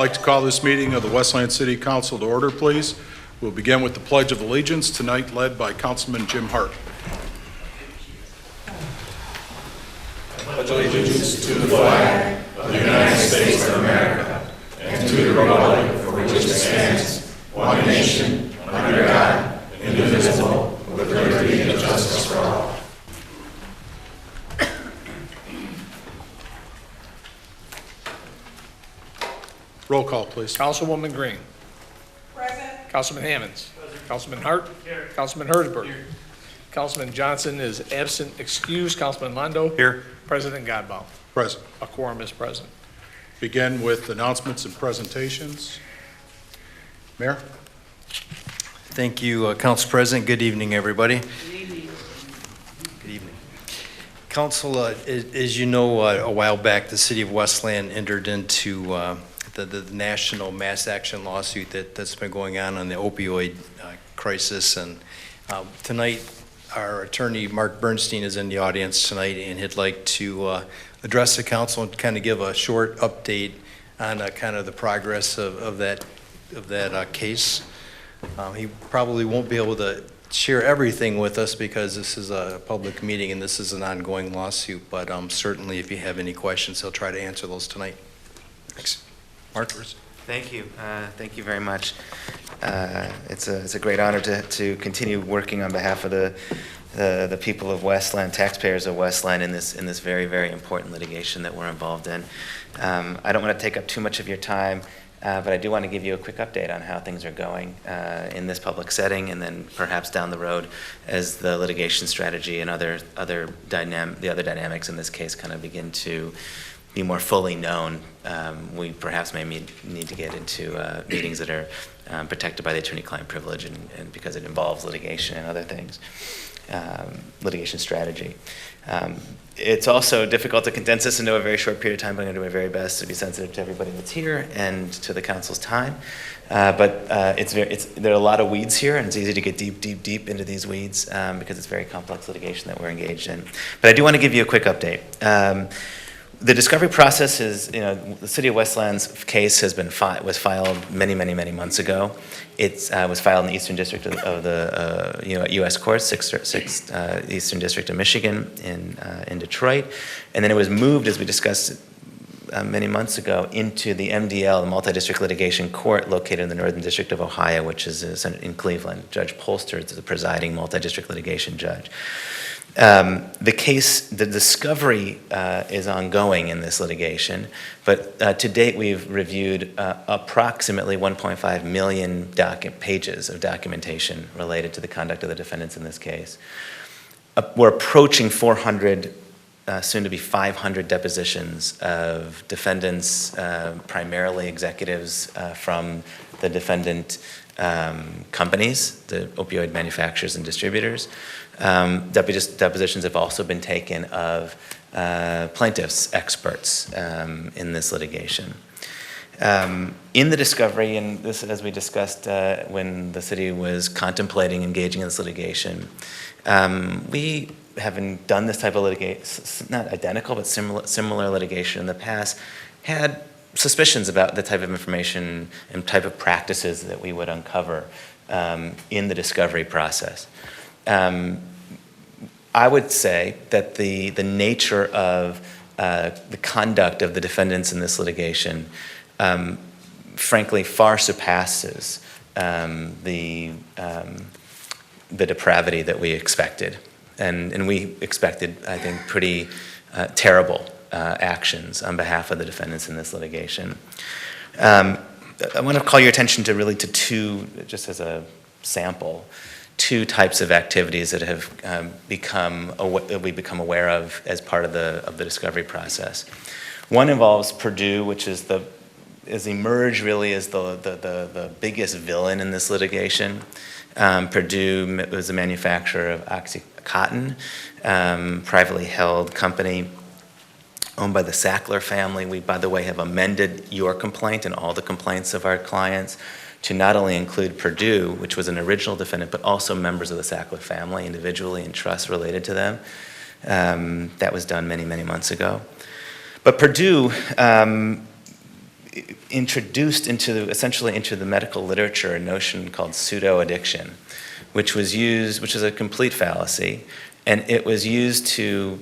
like to call this meeting of the Westland City Council to order, please. We'll begin with the Pledge of Allegiance, tonight led by Councilman Jim Hart. I pledge allegiance to the flag of the United States of America and to the republic for which it stands, one nation, under God, indivisible, with liberty and justice for all. Roll call, please. Councilwoman Green. Present. Councilman Hammonds. Councilman Hart. Here. Councilman Herzberg. Here. Councilman Johnson is absent, excused. Councilman Londo. Here. President Godbout. Present. A quorum is present. Begin with announcements and presentations. Mayor? Thank you, Council President. Good evening, everybody. Good evening. Good evening. Council, as you know, a while back, the City of Westland entered into the national mass action lawsuit that's been going on the opioid crisis. And tonight, our attorney, Mark Bernstein, is in the audience tonight, and he'd like to address the council and kind of give a short update on kind of the progress of that case. He probably won't be able to share everything with us because this is a public meeting and this is an ongoing lawsuit, but certainly if you have any questions, he'll try to answer those tonight. Thanks. Mark? Thank you. Thank you very much. It's a great honor to continue working on behalf of the people of Westland, taxpayers of Westland, in this very, very important litigation that we're involved in. I don't want to take up too much of your time, but I do want to give you a quick update on how things are going in this public setting, and then perhaps down the road as the litigation strategy and the other dynamics in this case kind of begin to be more fully known. We perhaps may need to get into meetings that are protected by the attorney-client privilege, and because it involves litigation and other things, litigation strategy. It's also difficult to condense this into a very short period of time, but I'm going to do my very best to be sensitive to everybody that's here and to the council's time. But there are a lot of weeds here, and it's easy to get deep into these weeds because it's very complex litigation that we're engaged in. But I do want to give you a quick update. The discovery process is, the City of Westland's case was filed many months ago. It was filed in the Eastern District of the U.S. Courts, 6th Eastern District of Michigan in Detroit, and then it was moved, as we discussed many months ago, into the MDL, the Multi-District Litigation Court, located in the Northern District of Ohio, which is in Cleveland. Judge Polster is the presiding multi-district litigation judge. The discovery is ongoing in this litigation, but to date we've reviewed approximately 1.5 million pages of documentation related to the conduct of the defendants in this case. We're approaching 400, soon to be 500 depositions of defendants, primarily executives from the defendant companies, the opioid manufacturers and distributors. Depositions have also been taken of plaintiffs' experts in this litigation. In the discovery, and this, as we discussed when the city was contemplating engaging in this litigation, we haven't done this type of litigation, not identical, but similar litigation in the past, had suspicions about the type of information and type of practices that we would uncover in the discovery process. I would say that the nature of the conduct of the defendants in this litigation frankly far surpasses the depravity that we expected. And we expected, I think, pretty terrible actions on behalf of the defendants in this litigation. I want to call your attention to two, just as a sample, two types of activities that have we become aware of as part of the discovery process. One involves Purdue, which has emerged really as the biggest villain in this litigation. Purdue was a manufacturer of OxyContin, privately held company owned by the Sackler family. We, by the way, have amended your complaint and all the complaints of our clients to not only include Purdue, which was an original defendant, but also members of the Sackler family individually and trusts related to them. That was done many months ago. But Purdue introduced essentially into the medical literature a notion called pseudo-addiction, which is a complete fallacy, and it was used to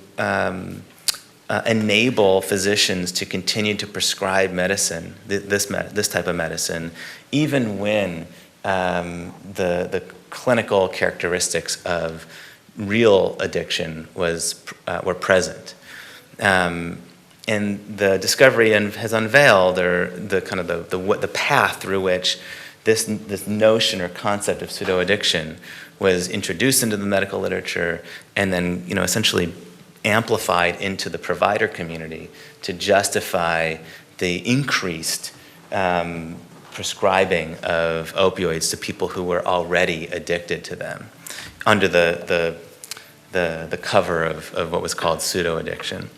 enable physicians to continue to prescribe medicine, this type of medicine, even when the clinical characteristics of real addiction were present. And the discovery has unveiled the path through which this notion or concept of pseudo-addiction was introduced into the medical literature and then essentially amplified into the provider community to justify the increased prescribing of opioids to people who were already addicted to them under the cover of what was called pseudo-addiction.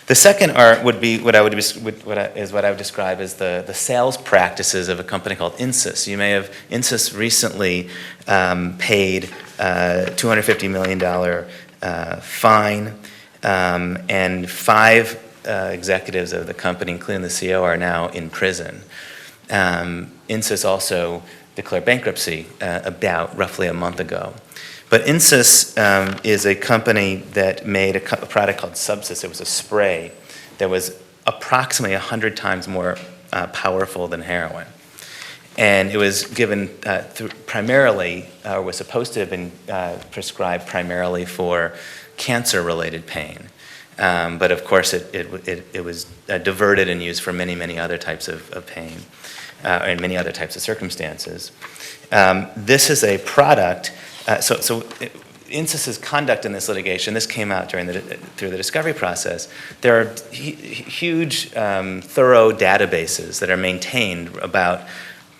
The second art would be what I would describe as the sales practices of a company called Insys. You may have Insys recently paid $250 million fine, and 5 executives of the company, including the CEO, are now in prison. Insys also declared bankruptcy about roughly a month ago. But Insys is a company that made a product called Subsys. It was a spray that was approximately 100 times more powerful than heroin. And it was given primarily, was supposed to have been prescribed primarily for cancer-related pain. But of course, it was diverted and used for many, many other types of pain and many other types of circumstances. This is a product. So Insys's conduct in this litigation, this came out through the discovery process. There are huge, thorough databases that are maintained about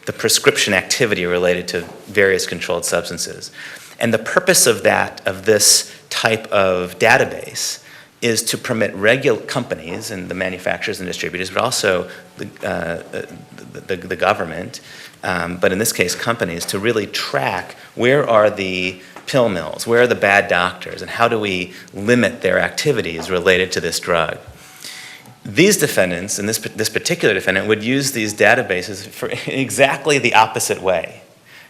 the prescription activity related to various controlled substances. And the purpose of this type of database is to permit companies and the manufacturers and distributors, but also the government, but in this case companies, to really track where are the pill mills, where are the bad doctors, and how do we limit their activities related to this drug. These defendants, and this particular defendant, would use these databases for exactly the opposite way,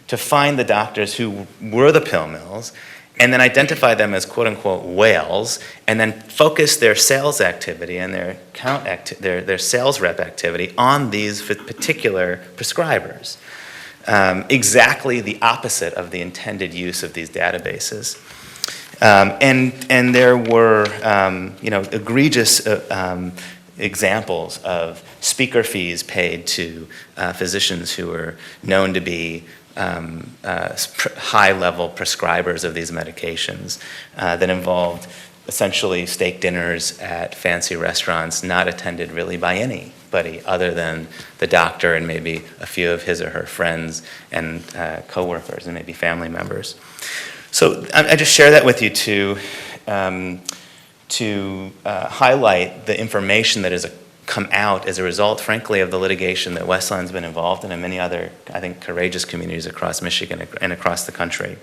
to find the doctors who were the pill mills and then identify them as quote-unquote whales, and then focus their sales activity and their sales rep activity on these particular prescribers. Exactly the opposite of the intended use of these databases. And there were egregious examples of speaker fees paid to physicians who were known to be high-level prescribers of these medications that involved essentially steak dinners at fancy restaurants not attended really by anybody other than the doctor and maybe a few of his or her friends and coworkers and maybe family members. So I just share that with you to highlight the information that has come out as a result, frankly, of the litigation that Westland's been involved in and many other, I think, courageous communities across Michigan and across the country.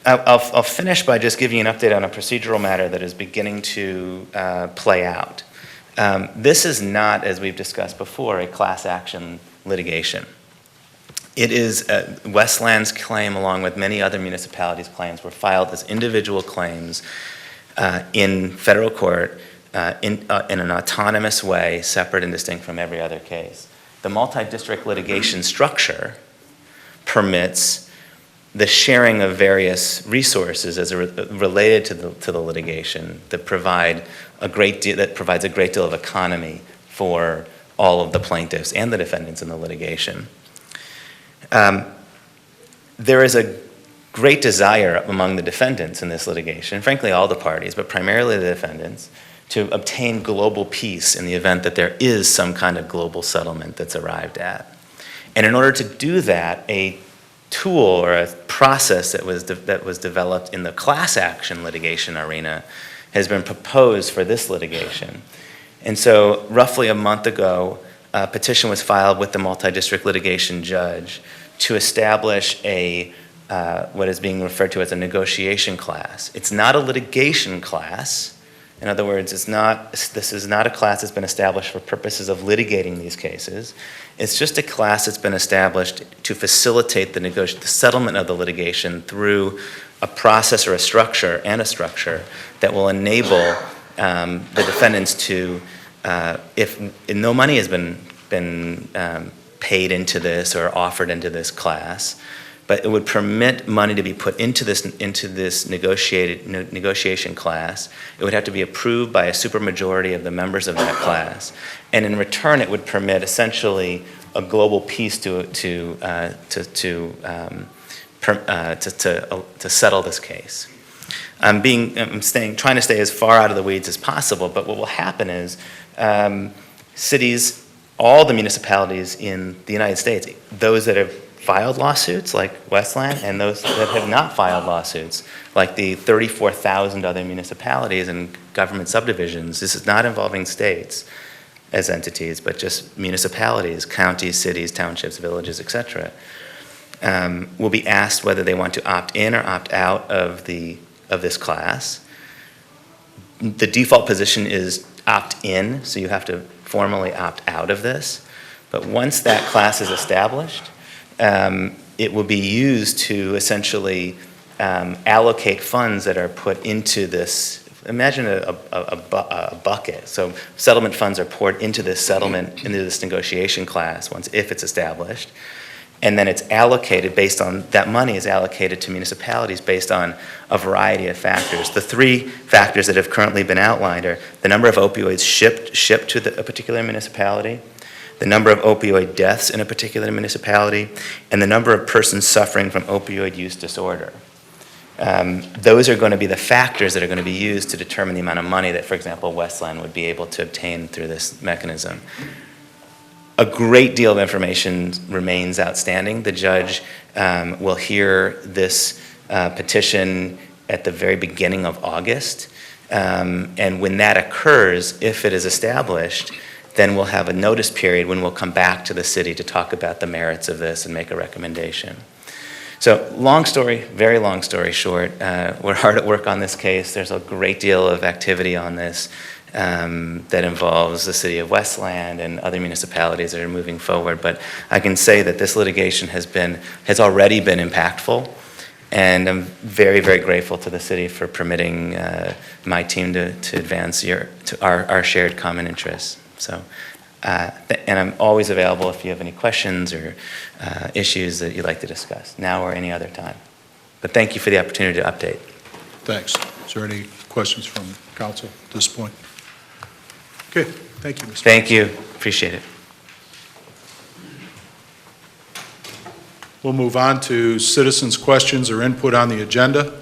I'll finish by just giving you an update on a procedural matter that is beginning to play out. This is not, as we've discussed before, a class action litigation. It is Westland's claim, along with many other municipalities' claims, were filed as individual claims in federal court in an autonomous way, separate and distinct from every other case. The multi-district litigation structure permits the sharing of various resources as related to the litigation that provides a great deal of economy for all of the plaintiffs and the defendants in the litigation. There is a great desire among the defendants in this litigation, frankly all the parties, but primarily the defendants, to obtain global peace in the event that there is some kind of global settlement that's arrived at. And in order to do that, a tool or a process that was developed in the class action litigation arena has been proposed for this litigation. And so roughly a month ago, a petition was filed with the multi-district litigation judge to establish what is being referred to as a negotiation class. It's not a litigation class. In other words, this is not a class that's been established for purposes of litigating these cases. It's just a class that's been established to facilitate the settlement of the litigation through a process or a structure that will enable the defendants to, if no money has been paid into this or offered into this class, but it would permit money to be put into this negotiation class. It would have to be approved by a supermajority of the members of that class, and in return, it would permit essentially a global peace to settle this case. I'm trying to stay as far out of the weeds as possible, but what will happen is cities, all the municipalities in the United States, those that have filed lawsuits like Westland and those that have not filed lawsuits like the 34,000 other municipalities and government subdivisions. This is not involving states as entities, but just municipalities, counties, cities, townships, villages, etc. Will be asked whether they want to opt in or opt out of this class. The default position is opt in, so you have to formally opt out of this. But once that class is established, it will be used to essentially allocate funds that are put into this. Imagine a bucket. So settlement funds are poured into this negotiation class if it's established. And then it's allocated that money is allocated to municipalities based on a variety of factors. The three factors that have currently been outlined are the number of opioids shipped to a particular municipality, the number of opioid deaths in a particular municipality, and the number of persons suffering from opioid use disorder. Those are going to be the factors that are going to be used to determine the amount of money that, for example, Westland would be able to obtain through this mechanism. A great deal of information remains outstanding. The judge will hear this petition at the very beginning of August. And when that occurs, if it is established, then we'll have a notice period when we'll come back to the city to talk about the merits of this and make a recommendation. So very long story short, we're hard at work on this case. There's a great deal of activity on this that involves the city of Westland and other municipalities that are moving forward. But I can say that this litigation has already been impactful, and I'm very, very grateful to the city for permitting my team to advance our shared common interests. So, and I'm always available if you have any questions or issues that you'd like to discuss, now or any other time. But thank you for the opportunity to update. Thanks. Is there any questions from council at this point? Okay, thank you, Mr. Thank you. Appreciate it. We'll move on to citizens' questions or input on the agenda.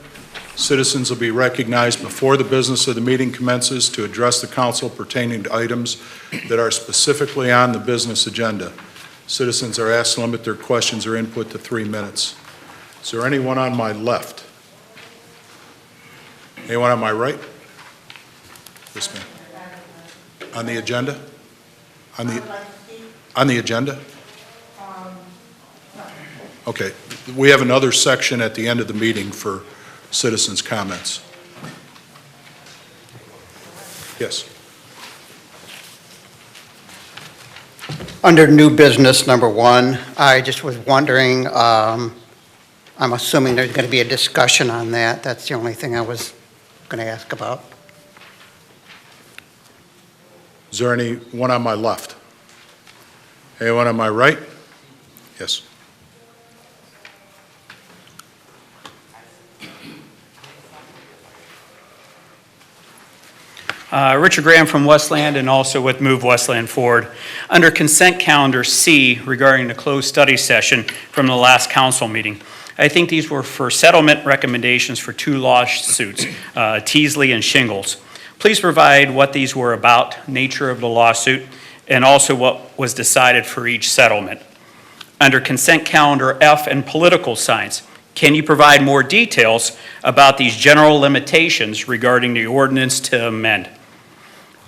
Citizens will be recognized before the business of the meeting commences to address the council pertaining to items that are specifically on the business agenda. Citizens are asked to limit their questions or input to 3 minutes. Is there anyone on my left? Anyone on my right? Yes, ma'am. On the agenda? On the agenda? Okay. We have another section at the end of the meeting for citizens' comments. Yes. Under new business number 1, I just was wondering, I'm assuming there's going to be a discussion on that. That's the only thing I was going to ask about. Is there anyone on my left? Anyone on my right? Yes. Richard Graham from Westland and also with Move Westland Forward. Under consent calendar C regarding the closed study session from the last council meeting, I think these were for settlement recommendations for 2 lawsuits, Teasley and Shingles. Please provide what these were about, nature of the lawsuit, and also what was decided for each settlement. Under consent calendar F and political science, can you provide more details about these general limitations regarding the ordinance to amend?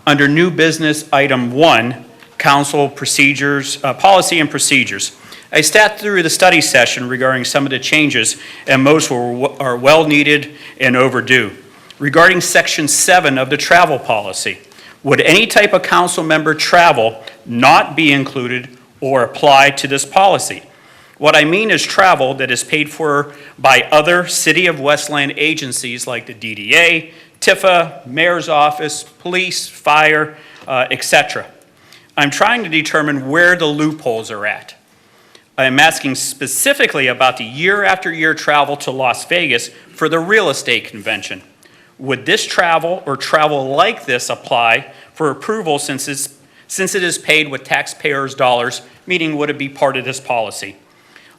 Under new business item 1, council procedures, policy and procedures, I sat through the study session regarding some of the changes, and most are well needed and overdue. Regarding Section 7 of the travel policy, would any type of council member travel not be included or apply to this policy? What I mean is travel that is paid for by other City of Westland agencies like the DDA, Tifa, Mayor's Office, Police, Fire, etc. I'm trying to determine where the loopholes are at. I'm asking specifically about the year-after-year travel to Las Vegas for the real estate convention. Would this travel or travel like this apply for approval since it is paid with taxpayers' dollars, meaning would it be part of this policy?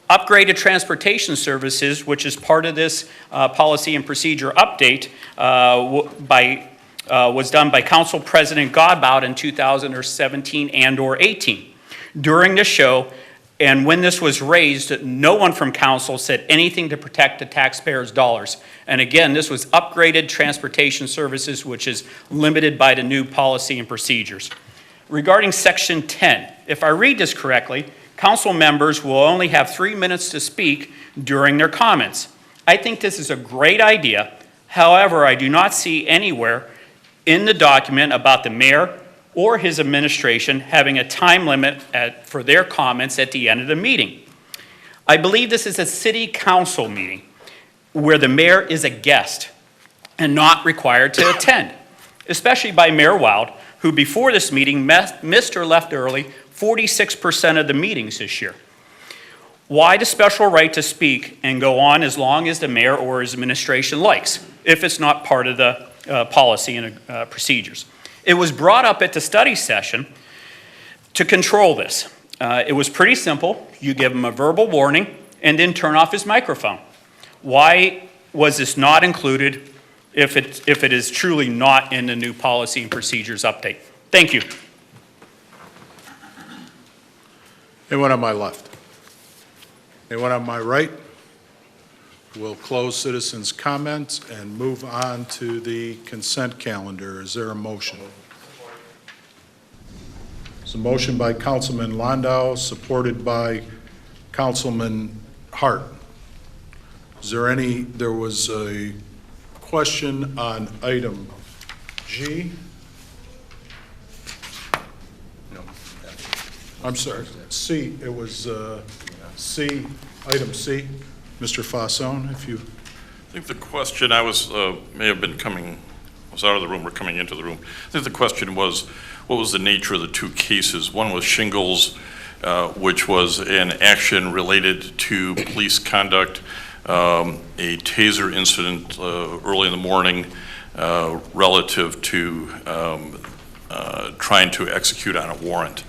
Upgraded transportation services, which is part of this policy and procedure update, was done by Council President Godbout in 2017 and/or 18. During the show, and when this was raised, no one from council said anything to protect the taxpayers' dollars. And again, this was upgraded transportation services, which is limited by the new policy and procedures. Regarding Section 10, if I read this correctly, council members will only have 3 minutes to speak during their comments. I think this is a great idea. However, I do not see anywhere in the document about the mayor or his administration having a time limit for their comments at the end of the meeting. I believe this is a city council meeting where the mayor is a guest and not required to attend, especially by Mayor Wild, who before this meeting missed or left early 46% of the meetings this year. Why the special right to speak and go on as long as the mayor or his administration likes, if it's not part of the policy and procedures? It was brought up at the study session to control this. It was pretty simple. You give him a verbal warning and then turn off his microphone. Why was this not included if it is truly not in the new policy and procedures update? Thank you. Anyone on my left? Anyone on my right? We'll close citizens' comments and move on to the consent calendar. Is there a motion? It's a motion by Councilman Landau, supported by Councilman Hart. There was a question on item G. No. I'm sorry, C. It was C, item C. Mr. Fasson, if you... I think the question, I was, may have been was out of the room or coming into the room. I think the question was, what was the nature of the two cases? One was shingles, which was an action related to police conduct, a taser incident early in the morning relative to trying to execute on a warrant.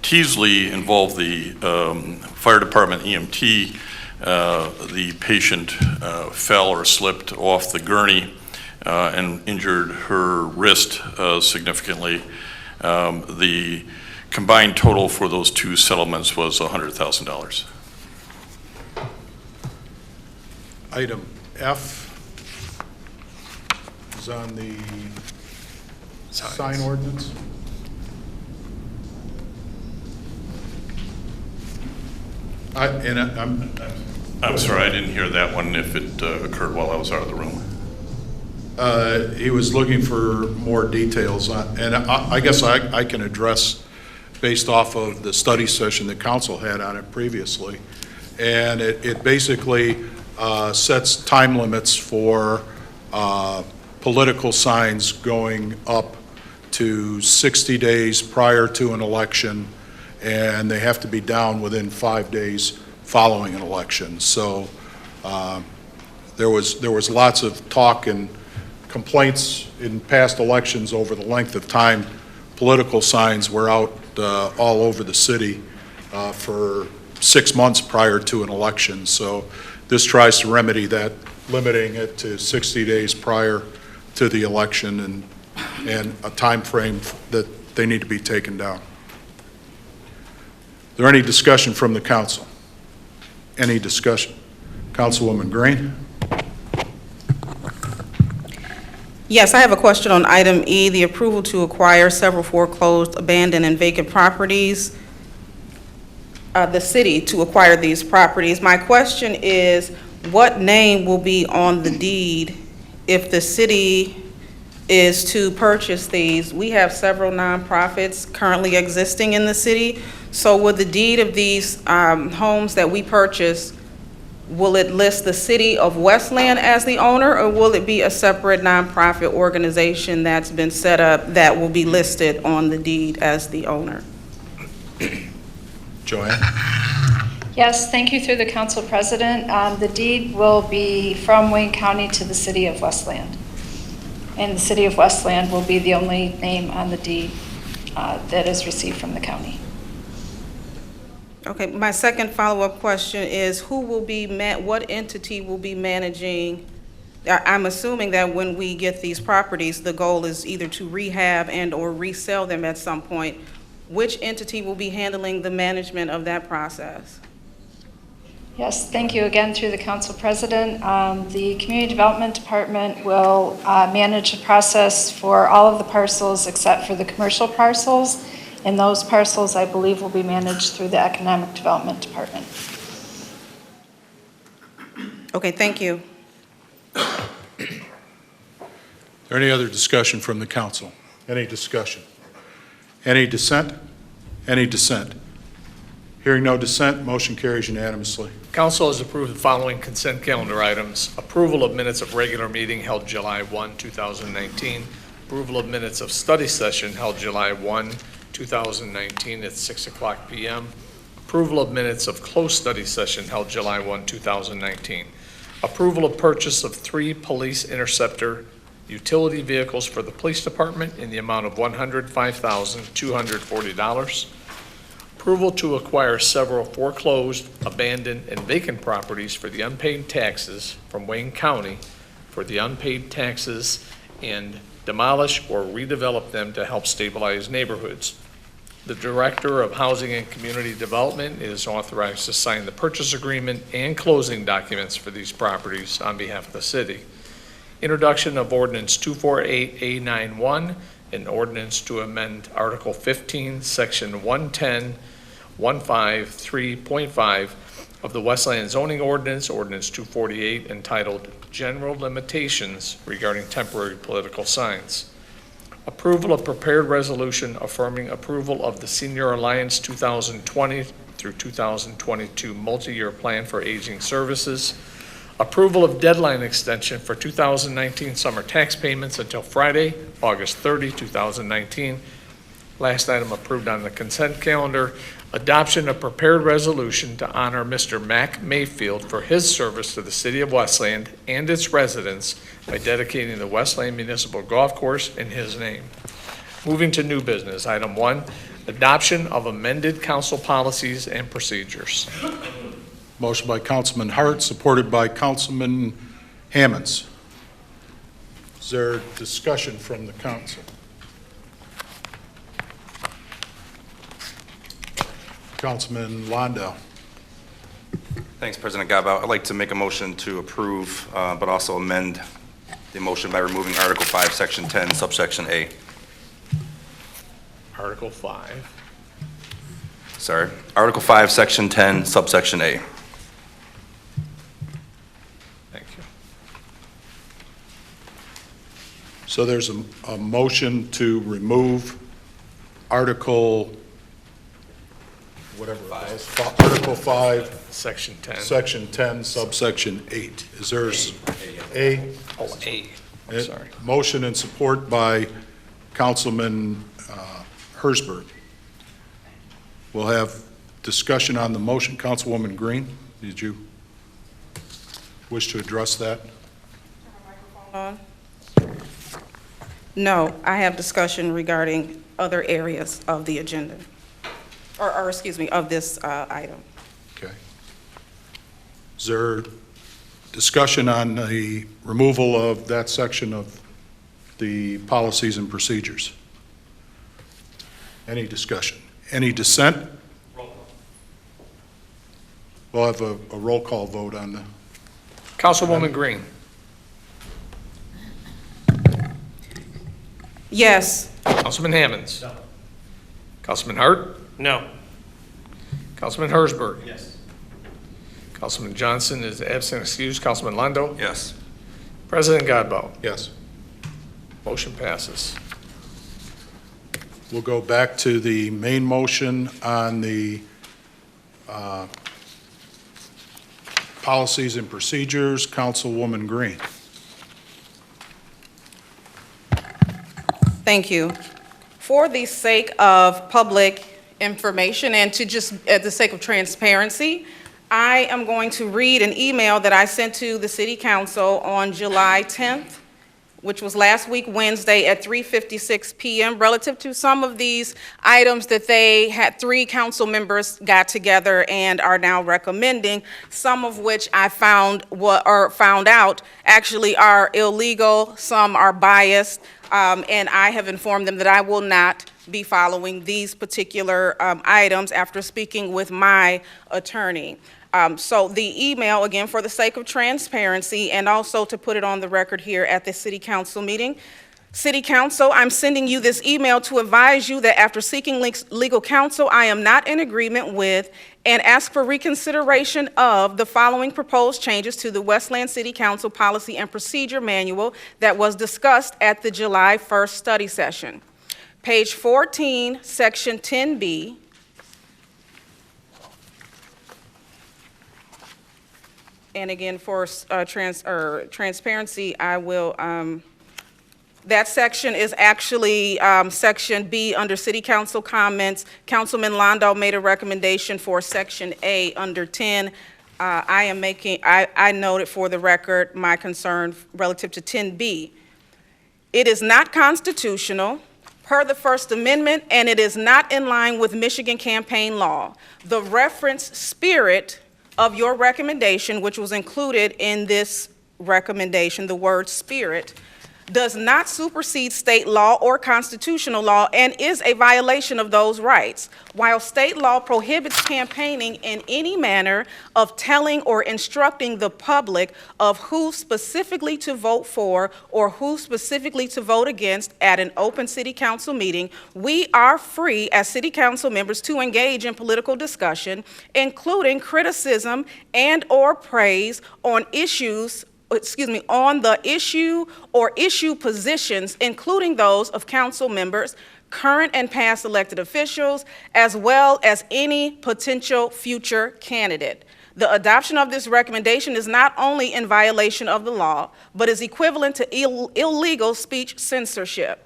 Teasley involved the fire department EMT. The patient fell or slipped off the gurney and injured her wrist significantly. The combined total for those two settlements was $100,000. Item F is on the sign ordinance. I'm sorry, I didn't hear that one if it occurred while I was out of the room. He was looking for more details on, and I guess I can address based off of the study session that council had on it previously. And it basically sets time limits for political signs going up to 60 days prior to an election, and they have to be down within 5 days following an election. So there was lots of talk and complaints in past elections over the length of time political signs were out all over the city for 6 months prior to an election. So this tries to remedy that, limiting it to 60 days prior to the election and a time frame that they need to be taken down. Is there any discussion from the council? Any discussion? Councilwoman Green? Yes, I have a question on item E, the approval to acquire several foreclosed, abandoned, and vacant properties. The city to acquire these properties. My question is, what name will be on the deed if the city is to purchase these, we have several nonprofits currently existing in the city. So will the deed of these homes that we purchase, will it list the city of Westland as the owner, or will it be a separate nonprofit organization that's been set up that will be listed on the deed as the owner? Joanne? Yes, thank you through the council president. The deed will be from Wayne County to the city of Westland. And the city of Westland will be the only name on the deed that is received from the county. Okay, my second follow-up question is who will be, what entity will be managing? I'm assuming that when we get these properties, the goal is either to rehab and or resell them at some point. Which entity will be handling the management of that process? Yes, thank you again through the council president. The community development department will manage the process for all of the parcels except for the commercial parcels. And those parcels, I believe, will be managed through the economic development department. Okay, thank you. Is there any other discussion from the council? Any discussion? Any dissent? Any dissent? Hearing no dissent, motion carries unanimously. Council has approved the following consent calendar items. Approval of minutes of regular meeting held July 1, 2019. Approval of minutes of study session held July 1, 2019 at 6:00 p.m. Approval of minutes of closed study session held July 1, 2019. Approval of purchase of 3 police interceptor utility vehicles for the police department in the amount of $105,240. Approval to acquire several foreclosed, abandoned, and vacant properties for the unpaid taxes from Wayne County for the unpaid taxes and demolish or redevelop them to help stabilize neighborhoods. The Director of Housing and Community Development is authorized to sign the purchase agreement and closing documents for these properties on behalf of the city. Introduction of Ordinance 248A91, an ordinance to amend Article 15, Section 110.153.5 of the Westland zoning ordinance, Ordinance 248, entitled General Limitations Regarding Temporary Political Signs. Approval of prepared resolution affirming approval of the Senior Alliance 2020 through 2022 multi-year plan for aging services. Approval of deadline extension for 2019 summer tax payments until Friday, August 30, 2019. Last item approved on the consent calendar, adoption of prepared resolution to honor Mr. Mac Mayfield for his service to the city of Westland and its residents by dedicating the Westland Municipal Golf Course in his name. Moving to new business, item 1, adoption of amended council policies and procedures. Motion by Councilman Hart, supported by Councilman Hammonds. Is there discussion from the council? Councilman Londo. Thanks, President Gabel. I'd like to make a motion to approve, but also amend the motion by removing Article 5, Section 10, subsection A. Article 5. Sorry. Article 5, Section 10, subsection A. Thank you. So there's a motion to remove Article, whatever it was, Article 5, Section 10. Section 10, subsection 8. Is there A? Oh, A. I'm sorry. Motion and support by Councilman Hersberg. We'll have discussion on the motion. Councilwoman Green, did you wish to address that? No, I have discussion regarding other areas of the agenda, or excuse me, of this item. Okay. Is there discussion on the removal of that section of the policies and procedures? Any discussion? Any dissent? We'll have a roll call vote on the, Councilwoman Green. Yes. Councilman Hammonds. No. Councilman Hart. No. Councilman Hersberg. Yes. Councilman Johnson is absent, excused. Councilman Londo. Yes. President Godbout. Yes. Motion passes. We'll go back to the main motion on the policies and procedures. Councilwoman Green. Thank you. For the sake of public information and to just, at the sake of transparency, I am going to read an email that I sent to the City Council on July 10th, which was last week, Wednesday, at 3:56 p.m., relative to some of these items that they had, 3 council members got together and are now recommending, some of which I found out actually are illegal, some are biased, and I have informed them that I will not be following these particular items after speaking with my attorney. So the email, again, for the sake of transparency and also to put it on the record here at the City Council meeting. City Council, I'm sending you this email to advise you that after seeking legal counsel, I am not in agreement with and ask for reconsideration of the following proposed changes to the Westland City Council Policy and Procedure Manual that was discussed at the July 1st study session. Page 14, Section 10B. And again, for transparency, I will, that section is actually Section B under City Council comments. Councilman Londo made a recommendation for Section A under 10. I noted for the record my concern relative to 10B. It is not constitutional per the First Amendment, and it is not in line with Michigan campaign law. The reference spirit of your recommendation, which was included in this recommendation, the word spirit, does not supersede state law or constitutional law and is a violation of those rights. While state law prohibits campaigning in any manner of telling or instructing the public of who specifically to vote for or who specifically to vote against at an open city council meeting, we are free as city council members to engage in political discussion, including criticism and or praise on on the issue or issue positions, including those of council members, current and past elected officials, as well as any potential future candidate. The adoption of this recommendation is not only in violation of the law, but is equivalent to illegal speech censorship.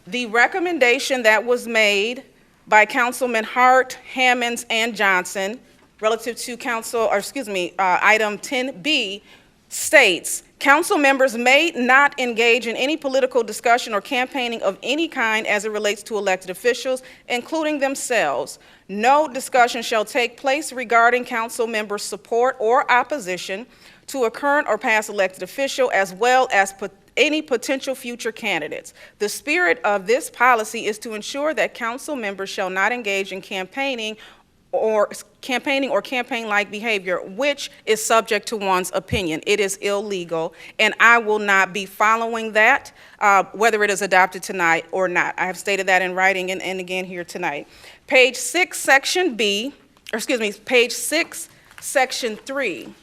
The recommendation that was made by Councilman Hart, Hammonds, and Johnson relative to item 10B states, council members may not engage in any political discussion or campaigning of any kind as it relates to elected officials, including themselves. No discussion shall take place regarding council members' support or opposition to a current or past elected official, as well as any potential future candidates. The spirit of this policy is to ensure that council members shall not engage in campaigning or campaign-like behavior, which is subject to one's opinion. It is illegal, and I will not be following that, whether it is adopted tonight or not. I have stated that in writing and again here tonight. Page 6, Section page 6, Section 3.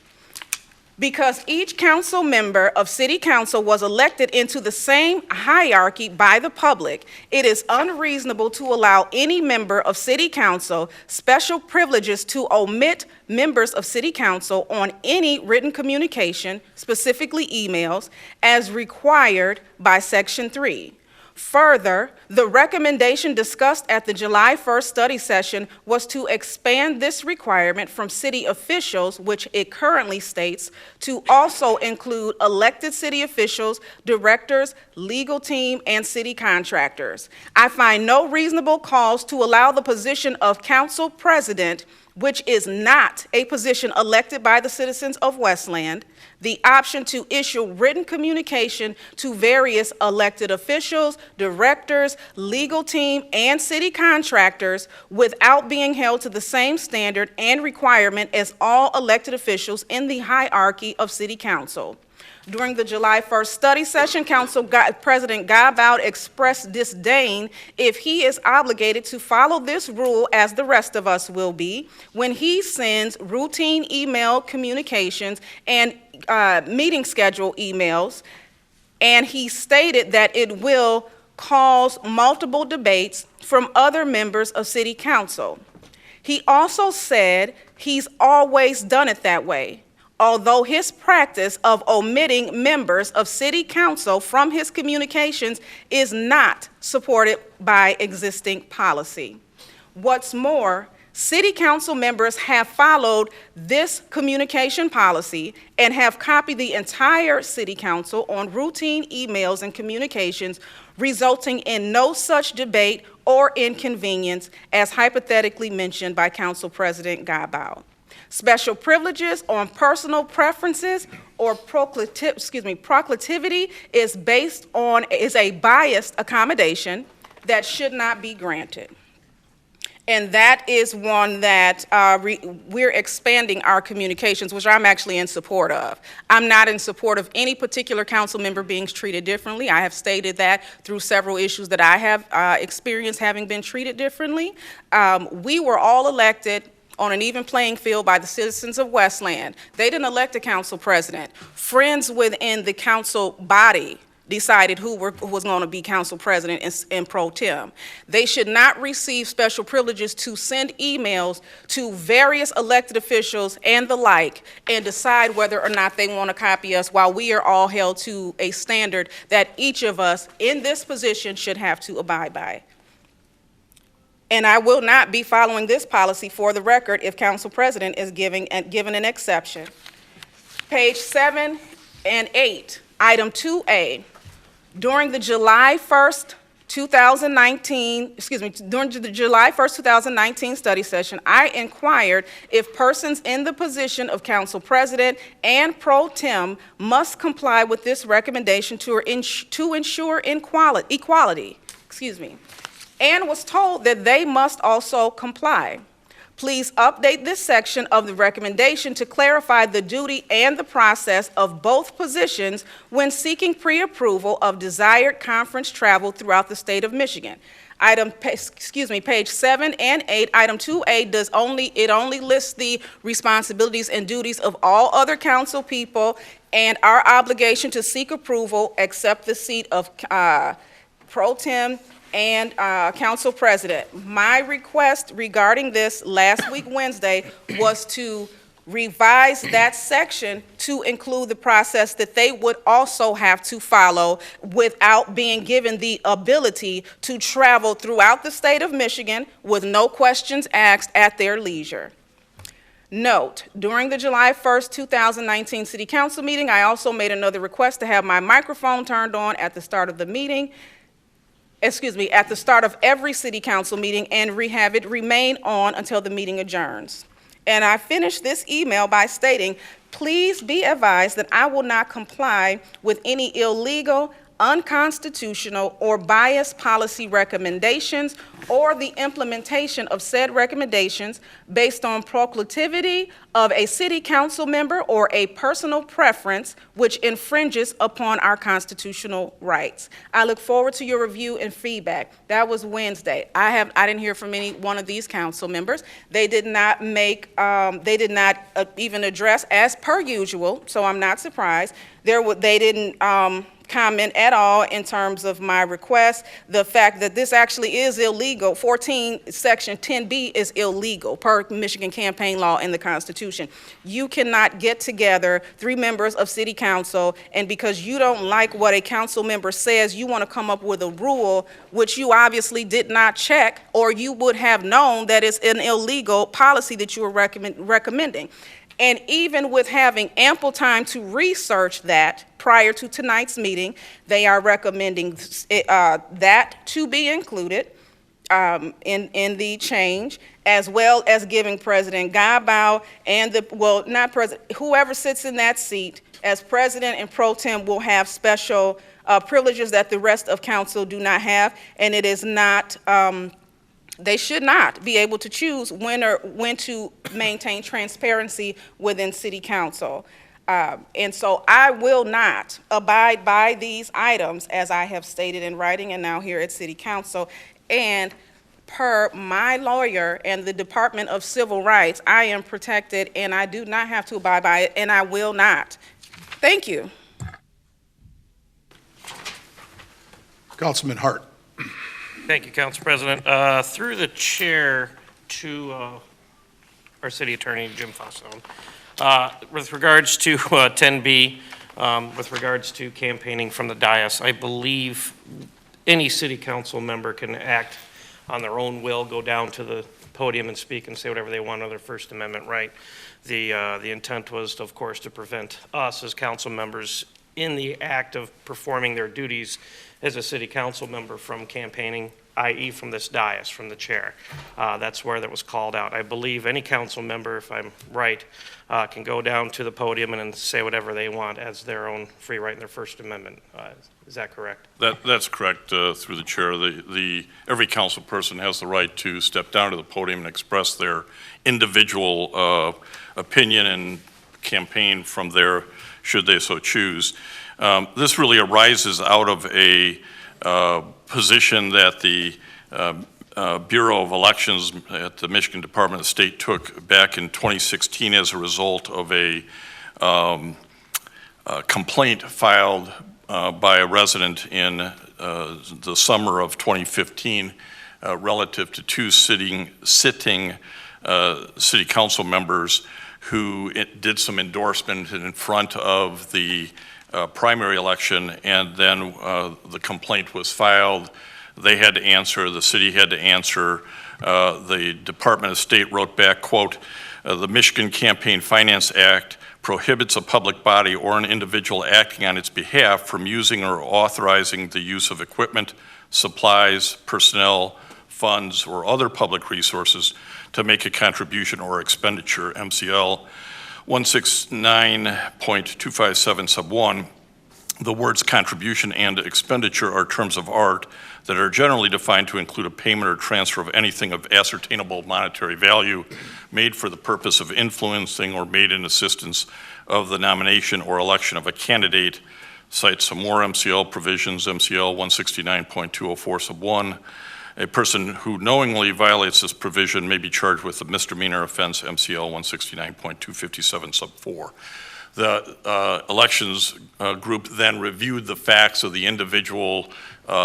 Because each council member of City Council was elected into the same hierarchy by the public, it is unreasonable to allow any member of City Council special privileges to omit members of City Council on any written communication, specifically emails, as required by Section 3. Further, the recommendation discussed at the July 1st study session was to expand this requirement from city officials, which it currently states, to also include elected city officials, directors, legal team, and city contractors. I find no reasonable cause to allow the position of council president, which is not a position elected by the citizens of Westland, the option to issue written communication to various elected officials, directors, legal team, and city contractors without being held to the same standard and requirement as all elected officials in the hierarchy of City Council. During the July 1st study session, President Godbout expressed disdain if he is obligated to follow this rule, as the rest of us will be, when he sends routine email communications and meeting schedule emails, and he stated that it will cause multiple debates from other members of City Council. He also said he's always done it that way, although his practice of omitting members of City Council from his communications is not supported by existing policy. What's more, City Council members have followed this communication policy and have copied the entire City Council on routine emails and communications, resulting in no such debate or inconvenience as hypothetically mentioned by Council President Campbell. Special privileges on personal preferences or proclivity is a biased accommodation that should not be granted. And that is one that we're expanding our communications, which I'm actually in support of. I'm not in support of any particular council member being treated differently. I have stated that through several issues that I have experienced having been treated differently. We were all elected on an even playing field by the citizens of Westland. They didn't elect a council president. Friends within the council body decided who was going to be council president and pro tem. They should not receive special privileges to send emails to various elected officials and the like and decide whether or not they want to copy us, while we are all held to a standard that each of us in this position should have to abide by. And I will not be following this policy, for the record, if council president is given an exception. Page 7 and 8, item 2A. During the July 1st, 2019 study session, I inquired if persons in the position of council president and pro tem must comply with this recommendation to ensure equality, and was told that they must also comply. Please update this section of the recommendation to clarify the duty and the process of both positions when seeking pre-approval of desired conference travel throughout the state of Michigan. Page 7 and 8, item 2A only lists the responsibilities and duties of all other council people and our obligation to seek approval except the seat of pro tem and council president. My request regarding this last week Wednesday was to revise that section to include the process that they would also have to follow without being given the ability to travel throughout the state of Michigan with no questions asked at their leisure. Note, during the July 1st, 2019 City Council meeting, I also made another request to have my microphone turned on at the start of the meeting, at the start of every City Council meeting, and have it remain on until the meeting adjourns. And I finished this email by stating, please be advised that I will not comply with any illegal, unconstitutional, or biased policy recommendations or the implementation of said recommendations based on proclivity of a city council member or a personal preference which infringes upon our constitutional rights. I look forward to your review and feedback. That was Wednesday. I didn't hear from any one of these council members. They did not even address, as per usual, so I'm not surprised. They didn't comment at all in terms of my request. The fact that this actually is illegal, 14 section 10B is illegal per Michigan campaign law and the Constitution. You cannot get together 3 members of City Council, and because you don't like what a council member says, you want to come up with a rule which you obviously did not check, or you would have known that it's an illegal policy that you are recommending. And even with having ample time to research that prior to tonight's meeting, they are recommending that to be included in the change, as well as giving President Campbell and whoever sits in that seat as president and pro tem will have special privileges that the rest of council do not have, and it is not. They should not be able to choose when to maintain transparency within City Council. And so I will not abide by these items as I have stated in writing and now here at City Council. And per my lawyer and the Department of Civil Rights, I am protected and I do not have to abide by it, and I will not. Thank you. Councilman Hart. Thank you, Council President. Through the chair to our city attorney, Jim Fosstone, with regards to 10B, with regards to campaigning from the dais, I believe any city council member can act on their own will, go down to the podium and speak and say whatever they want on their First Amendment right. The intent was, of course, to prevent us as council members in the act of performing their duties as a city council member from campaigning, i.e. from this dais, from the chair. That's where that was called out. I believe any council member, if I'm right, can go down to the podium and say whatever they want as their own free right in their First Amendment. Is that correct? That's correct, through the chair. Every council person has the right to step down to the podium and express their individual opinion and campaign from there, should they so choose. This really arises out of a position that the Bureau of Elections at the Michigan Department of State took back in 2016 as a result of a complaint filed by a resident in the summer of 2015 relative to two sitting city council members who did some endorsement in front of the primary election, and then the complaint was filed. They had to answer, the city had to answer. The Department of State wrote back, quote, the Michigan Campaign Finance Act prohibits a public body or an individual acting on its behalf from using or authorizing the use of equipment, supplies, personnel, funds, or other public resources to make a contribution or expenditure. MCL 169.257 sub 1. The words contribution and expenditure are terms of art that are generally defined to include a payment or transfer of anything of ascertainable monetary value made for the purpose of influencing or made in assistance of the nomination or election of a candidate. Cite some more MCL provisions, MCL 169.204 sub 1. A person who knowingly violates this provision may be charged with a misdemeanor offense, MCL 169.257 sub 4. The elections group then reviewed the facts of the individual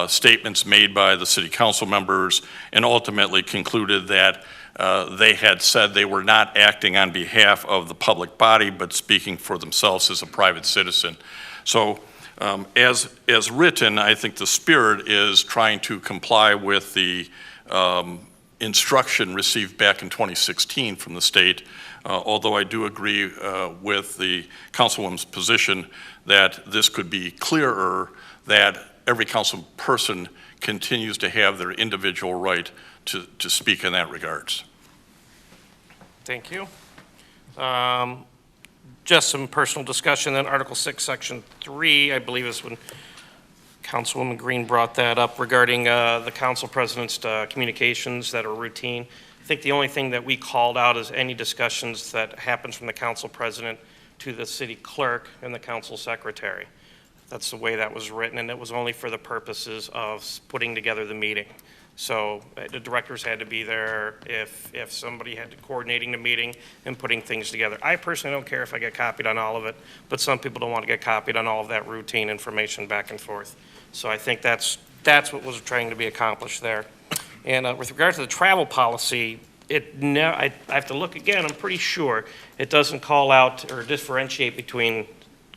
statements made by the city council members and ultimately concluded that they had said they were not acting on behalf of the public body, but speaking for themselves as a private citizen. So as written, I think the spirit is trying to comply with the instruction received back in 2016 from the state, although I do agree with the councilwoman's position that this could be clearer, that every council person continues to have their individual right to speak in that regards. Thank you. Just some personal discussion, then Article 6, Section 3, I believe is when Councilwoman Green brought that up regarding the council president's communications that are routine. I think the only thing that we called out is any discussions that happens from the council president to the city clerk and the council secretary. That's the way that was written, and it was only for the purposes of putting together the meeting. So the directors had to be there if somebody had to coordinating the meeting and putting things together. I personally don't care if I get copied on all of it, but some people don't want to get copied on all of that routine information back and forth. So I think that's what was trying to be accomplished there. And with regard to the travel policy, I have to look again. I'm pretty sure it doesn't call out or differentiate between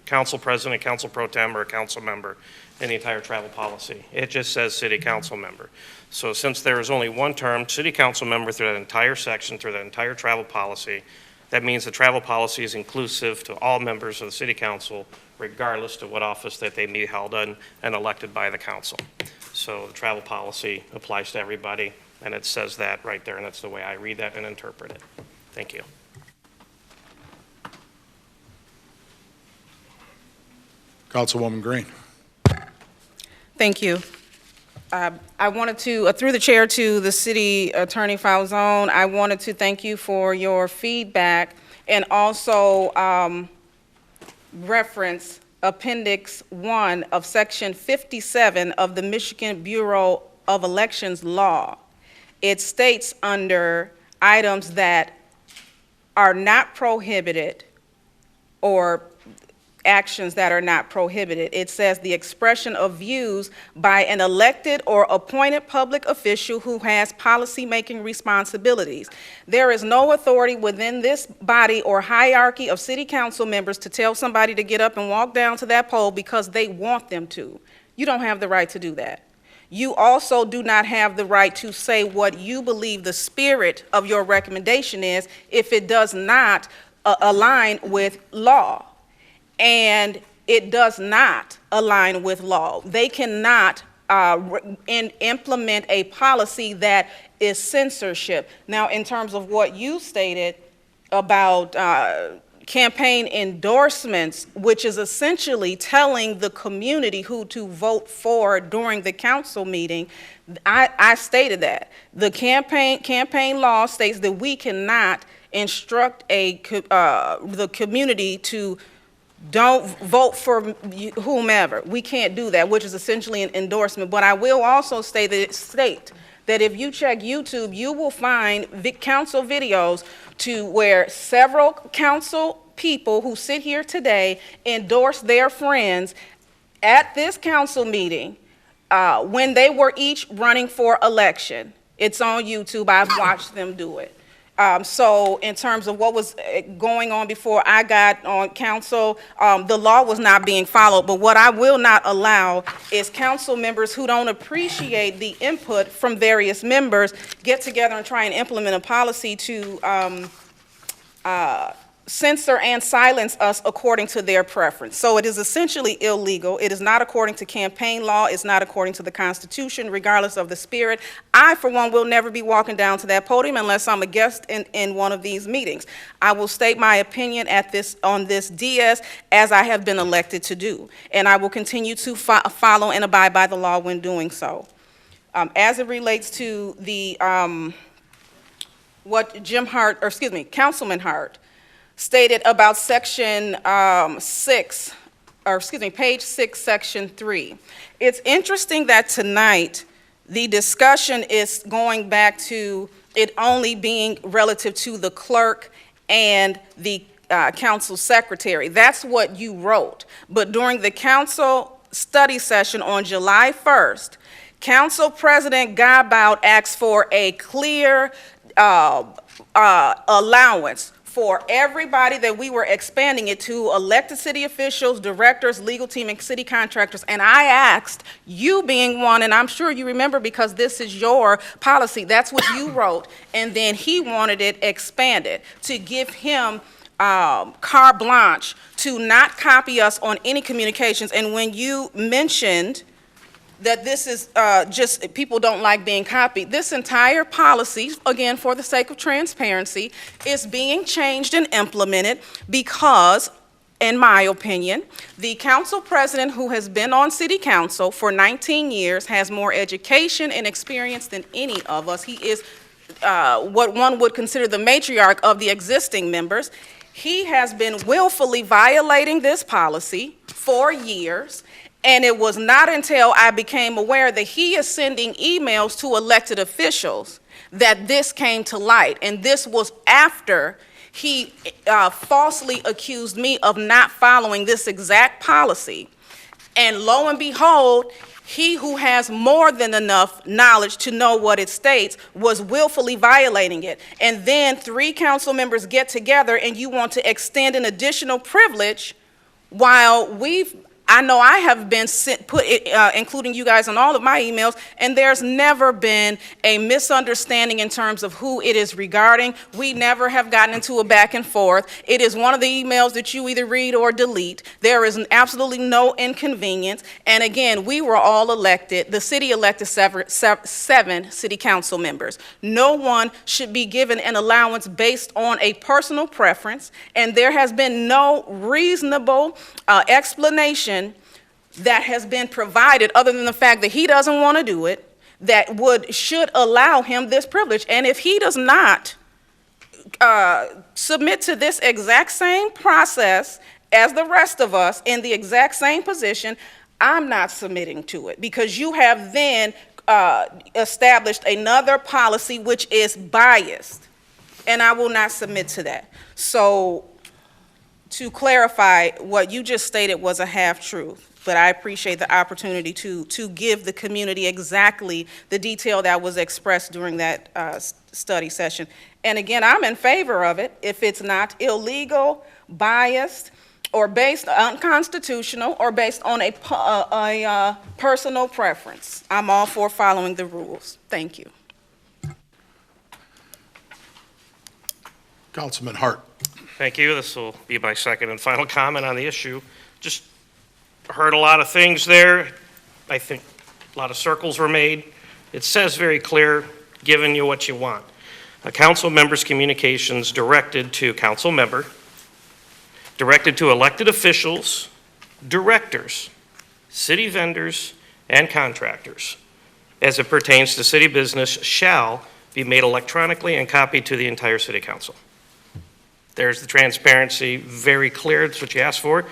council president, council pro tem, or a council member in the entire travel policy. It just says city council member. So since there is only one term, city council member through that entire section, through that entire travel policy, that means the travel policy is inclusive to all members of the city council, regardless of what office that they may be held in and elected by the council. So the travel policy applies to everybody, and it says that right there, and that's the way I read that and interpret it. Thank you. Councilwoman Green. Thank you. I wanted to, through the chair to the city attorney Falzone, I wanted to thank you for your feedback and also reference Appendix 1 of Section 57 of the Michigan Bureau of Elections law. It states under items that are not prohibited or actions that are not prohibited. It says the expression of views by an elected or appointed public official who has policy-making responsibilities. There is no authority within this body or hierarchy of city council members to tell somebody to get up and walk down to that pole because they want them to. You don't have the right to do that. You also do not have the right to say what you believe the spirit of your recommendation is if it does not align with law. And it does not align with law. They cannot implement a policy that is censorship. Now, in terms of what you stated about campaign endorsements, which is essentially telling the community who to vote for during the council meeting, I stated that. The campaign law states that we cannot instruct the community to don't vote for whomever. We can't do that, which is essentially an endorsement. But I will also state that if you check YouTube, you will find council videos to where several council people who sit here today endorse their friends at this council meeting when they were each running for election. It's on YouTube. I've watched them do it. So in terms of what was going on before I got on council, the law was not being followed. But what I will not allow is council members who don't appreciate the input from various members get together and try and implement a policy to censor and silence us according to their preference. So it is essentially illegal. It is not according to campaign law. It's not according to the Constitution, regardless of the spirit. I, for one, will never be walking down to that podium unless I'm a guest in one of these meetings. I will state my opinion on this DS as I have been elected to do, and I will continue to follow and abide by the law when doing so. As it relates to the what Councilman Hart stated about page 6, section 3. It's interesting that tonight the discussion is going back to it only being relative to the clerk and the council secretary. That's what you wrote. But during the council study session on July 1st, Council President Gabout asked for a clear allowance for everybody that we were expanding it to, elected city officials, directors, legal team, and city contractors. And I asked, you being one, and I'm sure you remember because this is your policy, that's what you wrote, and then he wanted it expanded to give him carte blanche to not copy us on any communications. And when you mentioned that this is just people don't like being copied, this entire policy, again, for the sake of transparency, is being changed and implemented because, in my opinion, the council president who has been on city council for 19 years has more education and experience than any of us. He is what one would consider the matriarch of the existing members. He has been willfully violating this policy for years. And it was not until I became aware that he is sending emails to elected officials that this came to light. And this was after he falsely accused me of not following this exact policy. And lo and behold, he who has more than enough knowledge to know what it states was willfully violating it. And then 3 council members get together and you want to extend an additional privilege while I know I have been including you guys on all of my emails, and there's never been a misunderstanding in terms of who it is regarding. We never have gotten into a back and forth. It is one of the emails that you either read or delete. There is absolutely no inconvenience. And again, we were all elected. The city elected 7 city council members. No one should be given an allowance based on a personal preference, and there has been no reasonable explanation that has been provided other than the fact that he doesn't want to do it, that should allow him this privilege. And if he does not submit to this exact same process as the rest of us in the exact same position, I'm not submitting to it, because you have then established another policy which is biased, and I will not submit to that. So, to clarify, what you just stated was a half-truth, but I appreciate the opportunity to give the community exactly the detail that was expressed during that study session. And again, I'm in favor of it if it's not illegal, biased, or based unconstitutional, or based on a personal preference. I'm all for following the rules. Thank you. Councilman Hart. Thank you. This will be my second and final comment on the issue. Just heard a lot of things there. I think a lot of circles were made. It says very clear, giving you what you want. A council member's communications directed to council member, directed to elected officials, directors, city vendors, and contractors, as it pertains to city business, shall be made electronically and copied to the entire city council. There's the transparency, very clear, that's what you asked for.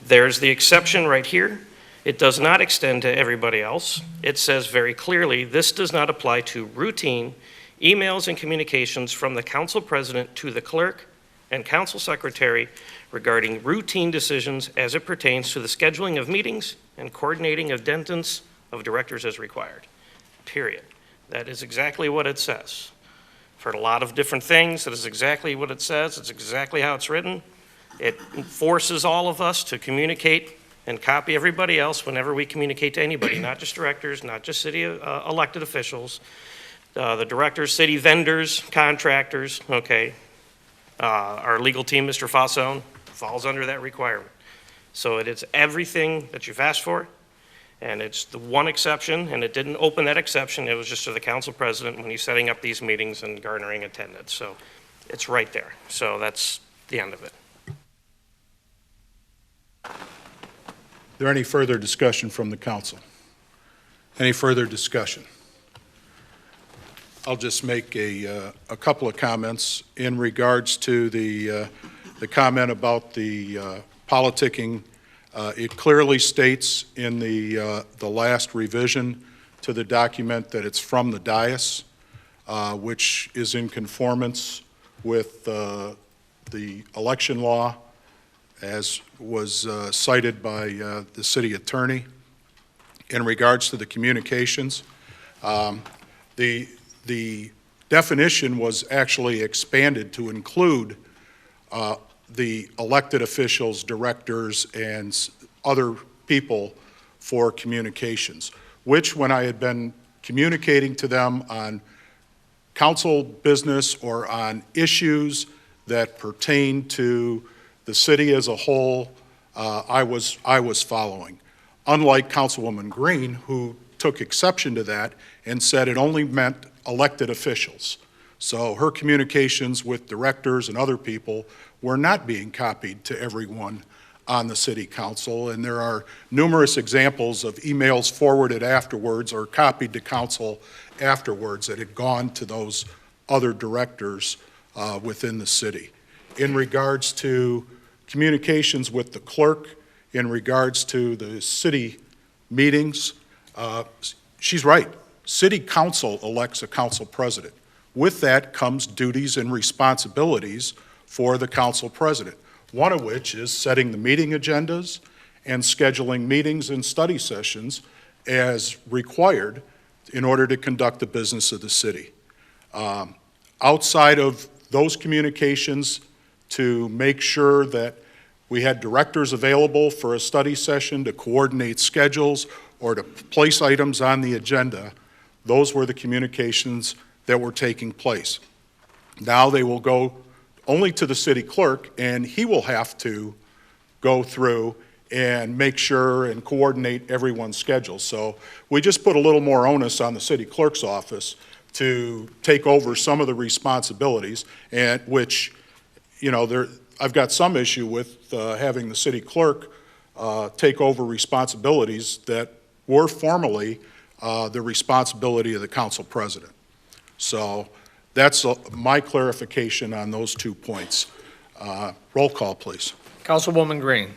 There's the exception right here. It does not extend to everybody else. It says very clearly, this does not apply to routine emails and communications from the council president to the clerk and council secretary regarding routine decisions as it pertains to the scheduling of meetings and coordinating attendance of directors as required, period. That is exactly what it says. I've heard a lot of different things. That is exactly what it says. It's exactly how it's written. It forces all of us to communicate and copy everybody else whenever we communicate to anybody, not just directors, not just city elected officials, the directors, city vendors, contractors, okay. Our legal team, Mr. Fossone, falls under that requirement. So it is everything that you've asked for, and it's the one exception, and it didn't open that exception. It was just to the council president when he's setting up these meetings and garnering attendance. So it's right there. So that's the end of it. Is there any further discussion from the council? Any further discussion? I'll just make a couple of comments in regards to the comment about the politicking. It clearly states in the last revision to the document that it's from the dais, which is in conformance with the election law as was cited by the city attorney. In regards to the communications, the definition was actually expanded to include the elected officials, directors, and other people for communications, which when I had been communicating to them on council business or on issues that pertain to the city as a whole, I was following. Unlike Councilwoman Green, who took exception to that and said it only meant elected officials. So her communications with directors and other people were not being copied to everyone on the city council, and there are numerous examples of emails forwarded afterwards or copied to council afterwards that had gone to those other directors within the city. In regards to communications with the clerk, in regards to the city meetings, she's right. City council elects a council president. With that comes duties and responsibilities for the council president, one of which is setting the meeting agendas and scheduling meetings and study sessions as required in order to conduct the business of the city. Outside of those communications to make sure that we had directors available for a study session to coordinate schedules or to place items on the agenda, those were the communications that were taking place. Now they will go only to the city clerk, and he will have to go through and make sure and coordinate everyone's schedule. So we just put a little more onus on the city clerk's office to take over some of the responsibilities, and which, you know, I've got some issue with having the city clerk take over responsibilities that were formerly the responsibility of the council president. So that's my clarification on those 2 points. Roll call, please. Councilwoman Green.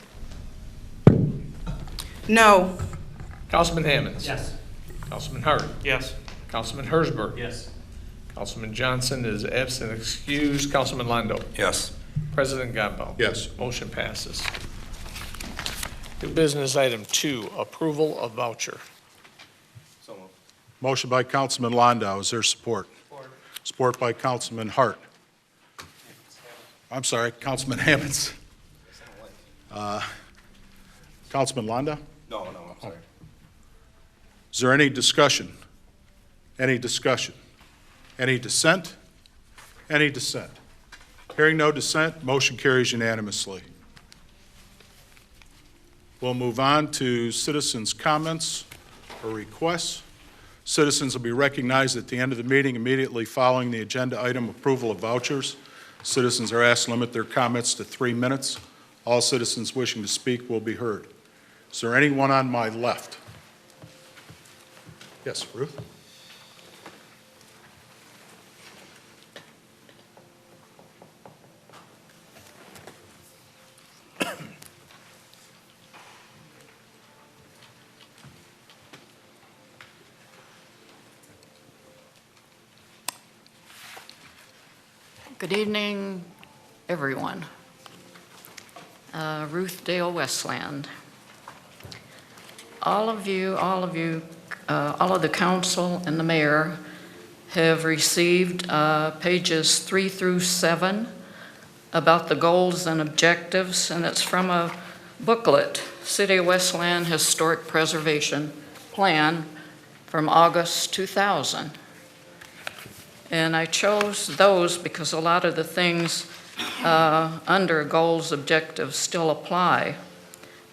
No. Councilman Hammonds. Yes. Councilman Hart. Yes. Councilman Hersberg. Yes. Councilman Johnson is absent, excused. Councilman Londo. Yes. President Campbell. Yes. Motion passes. New business item 2, approval of voucher. Motion by Councilman Landau. Is there support? Support by Councilman Hart. I'm sorry, Councilman Hammonds. Councilman Landau? No, I'm sorry. Is there any discussion? Any discussion? Any dissent? Any dissent? Hearing no dissent, motion carries unanimously. We'll move on to citizens' comments or requests. Citizens will be recognized at the end of the meeting immediately following the agenda item approval of vouchers. Citizens are asked to limit their comments to 3 minutes. All citizens wishing to speak will be heard. Is there anyone on my left? Yes, Ruth? Good evening, everyone. Ruth Dale, Westland. All of the council and the mayor have received pages 3 through 7 about the goals and objectives, and it's from a booklet, City of Westland Historic Preservation Plan from August 2000. And I chose those because a lot of the things under goals, objectives still apply.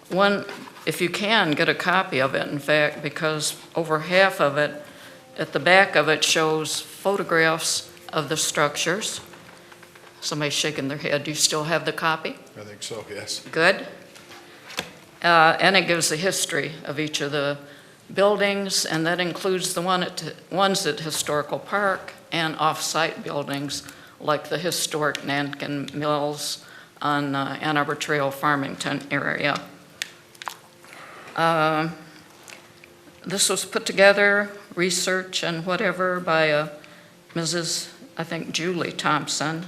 One, if you can, get a copy of it, in fact, because over half of it, at the back of it, shows photographs of the structures. Somebody's shaking their head. Do you still have the copy? I think so, yes. Good. And it gives the history of each of the buildings, and that includes the ones at Historical Park and off-site buildings like the historic Nankin Mills on Ann Arbor Trail, Farmington area. This was put together, research and whatever, by Mrs., I think, Julie Thompson,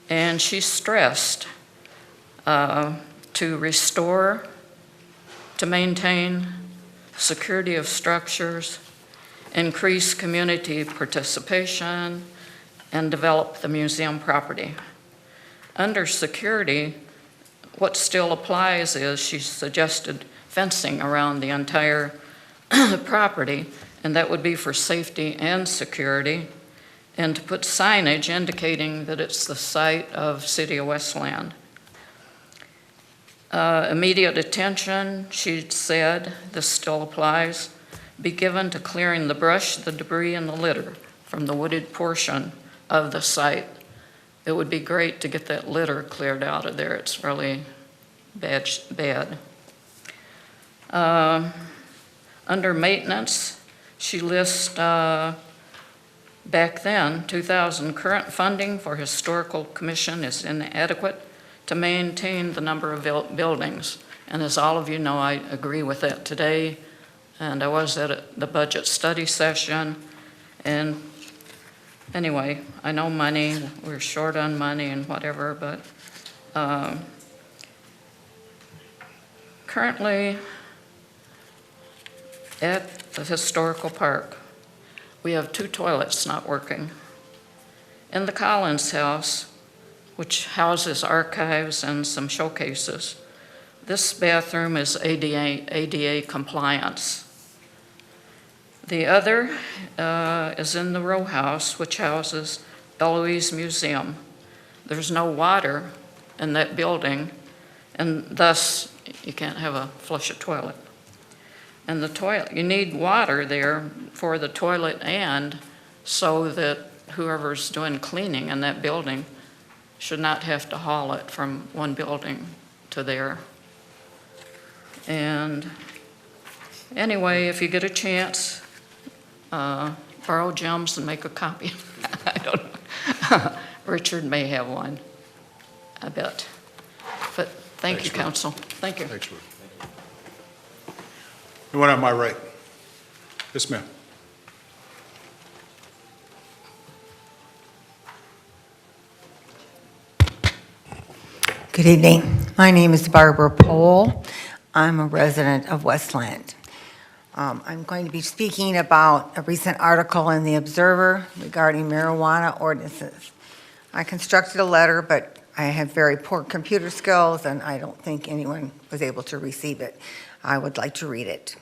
and she stressed to restore, to maintain security of structures, increase community participation, and develop the museum property. Under security, what still applies is she suggested fencing around the entire property, and that would be for safety and security, and to put signage indicating that it's the site of City of Westland. Immediate attention, she said, this still applies, be given to clearing the brush, the debris, and the litter from the wooded portion of the site. It would be great to get that litter cleared out of there. It's really bad. Under maintenance, she lists back then, 2000, current funding for historical commission is inadequate to maintain the number of buildings. And as all of you know, I agree with that today. And I was at the budget study session. And anyway, I know money, we're short on money and whatever, but currently at the historical park, we have 2 toilets not working. In the Collins House, which houses archives and some showcases, this bathroom is ADA compliance. The other is in the row house, which houses Eloise Museum. There's no water in that building, and thus you can't have a flush toilet. And the toilet, you need water there for the toilet and so that whoever's doing cleaning in that building should not have to haul it from one building to there. And anyway, if you get a chance, borrow Jim's and make a copy. I don't know. Richard may have one, I bet. But thank you, Council. Thank you. Thanks, Ruth. Anyone on my right? Yes, ma'am. Good evening. My name is Barbara Pohl. I'm a resident of Westland. I'm going to be speaking about a recent article in the Observer regarding marijuana ordinances. I constructed a letter, but I have very poor computer skills, and I don't think anyone was able to receive it. I would like to read it.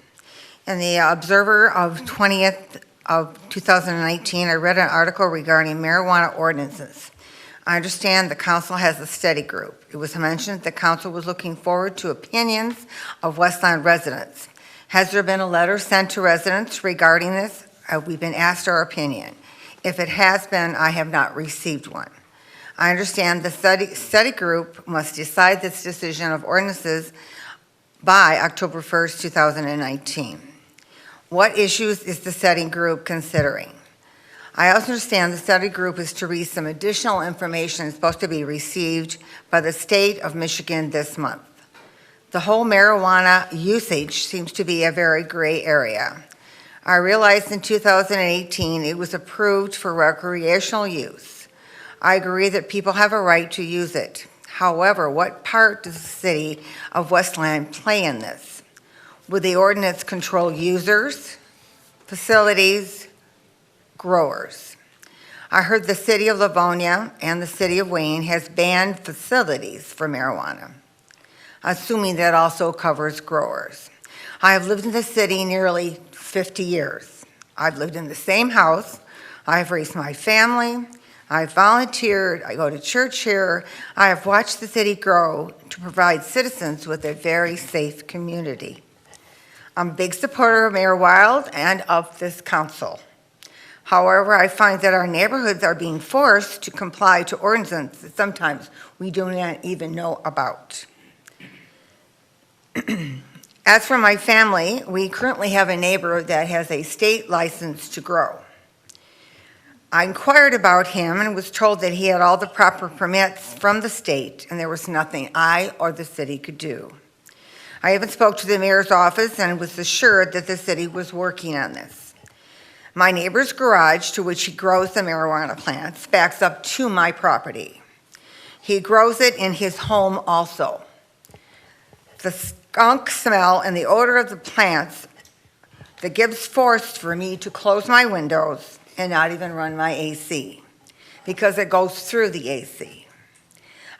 In the Observer of 20th of 2019, I read an article regarding marijuana ordinances. I understand the council has a study group. It was mentioned the council was looking forward to opinions of Westland residents. Has there been a letter sent to residents regarding this? We've been asked our opinion. If it has been, I have not received one. I understand the study group must decide this decision of ordinances by October 1st, 2019. What issues is the study group considering? I also understand the study group is to read some additional information supposed to be received by the state of Michigan this month. The whole marijuana usage seems to be a very gray area. I realized in 2018 it was approved for recreational use. I agree that people have a right to use it. However, what part does the city of Westland play in this? Would the ordinance control users, facilities, growers? I heard the city of Livonia and the city of Wayne has banned facilities for marijuana, assuming that also covers growers. I have lived in the city nearly 50 years. I've lived in the same house. I've raised my family. I've volunteered. I go to church here. I have watched the city grow to provide citizens with a very safe community. I'm a big supporter of Mayor Wild and of this council. However, I find that our neighborhoods are being forced to comply to ordinances that sometimes we do not even know about. As for my family, we currently have a neighbor that has a state license to grow. I inquired about him and was told that he had all the proper permits from the state and there was nothing I or the city could do. I even spoke to the mayor's office and was assured that the city was working on this. My neighbor's garage, to which he grows the marijuana plants, backs up to my property. He grows it in his home also. The skunk smell and the odor of the plants that gives force for me to close my windows and not even run my AC because it goes through the AC.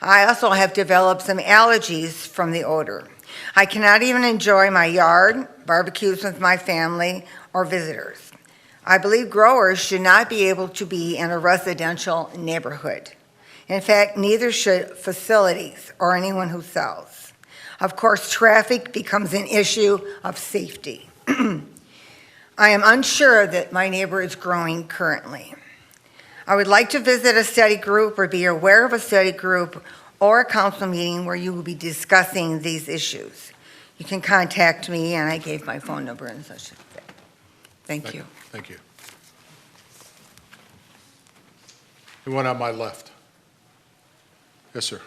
I also have developed some allergies from the odor. I cannot even enjoy my yard, barbecues with my family, or visitors. I believe growers should not be able to be in a residential neighborhood. In fact, neither should facilities or anyone who sells. Of course, traffic becomes an issue of safety. I am unsure that my neighbor is growing currently. I would like to visit a study group or be aware of a study group or a council meeting where you will be discussing these issues. You can contact me, and I gave my phone number and such. Thank you. Thank you. Anyone on my left? Yes, sir.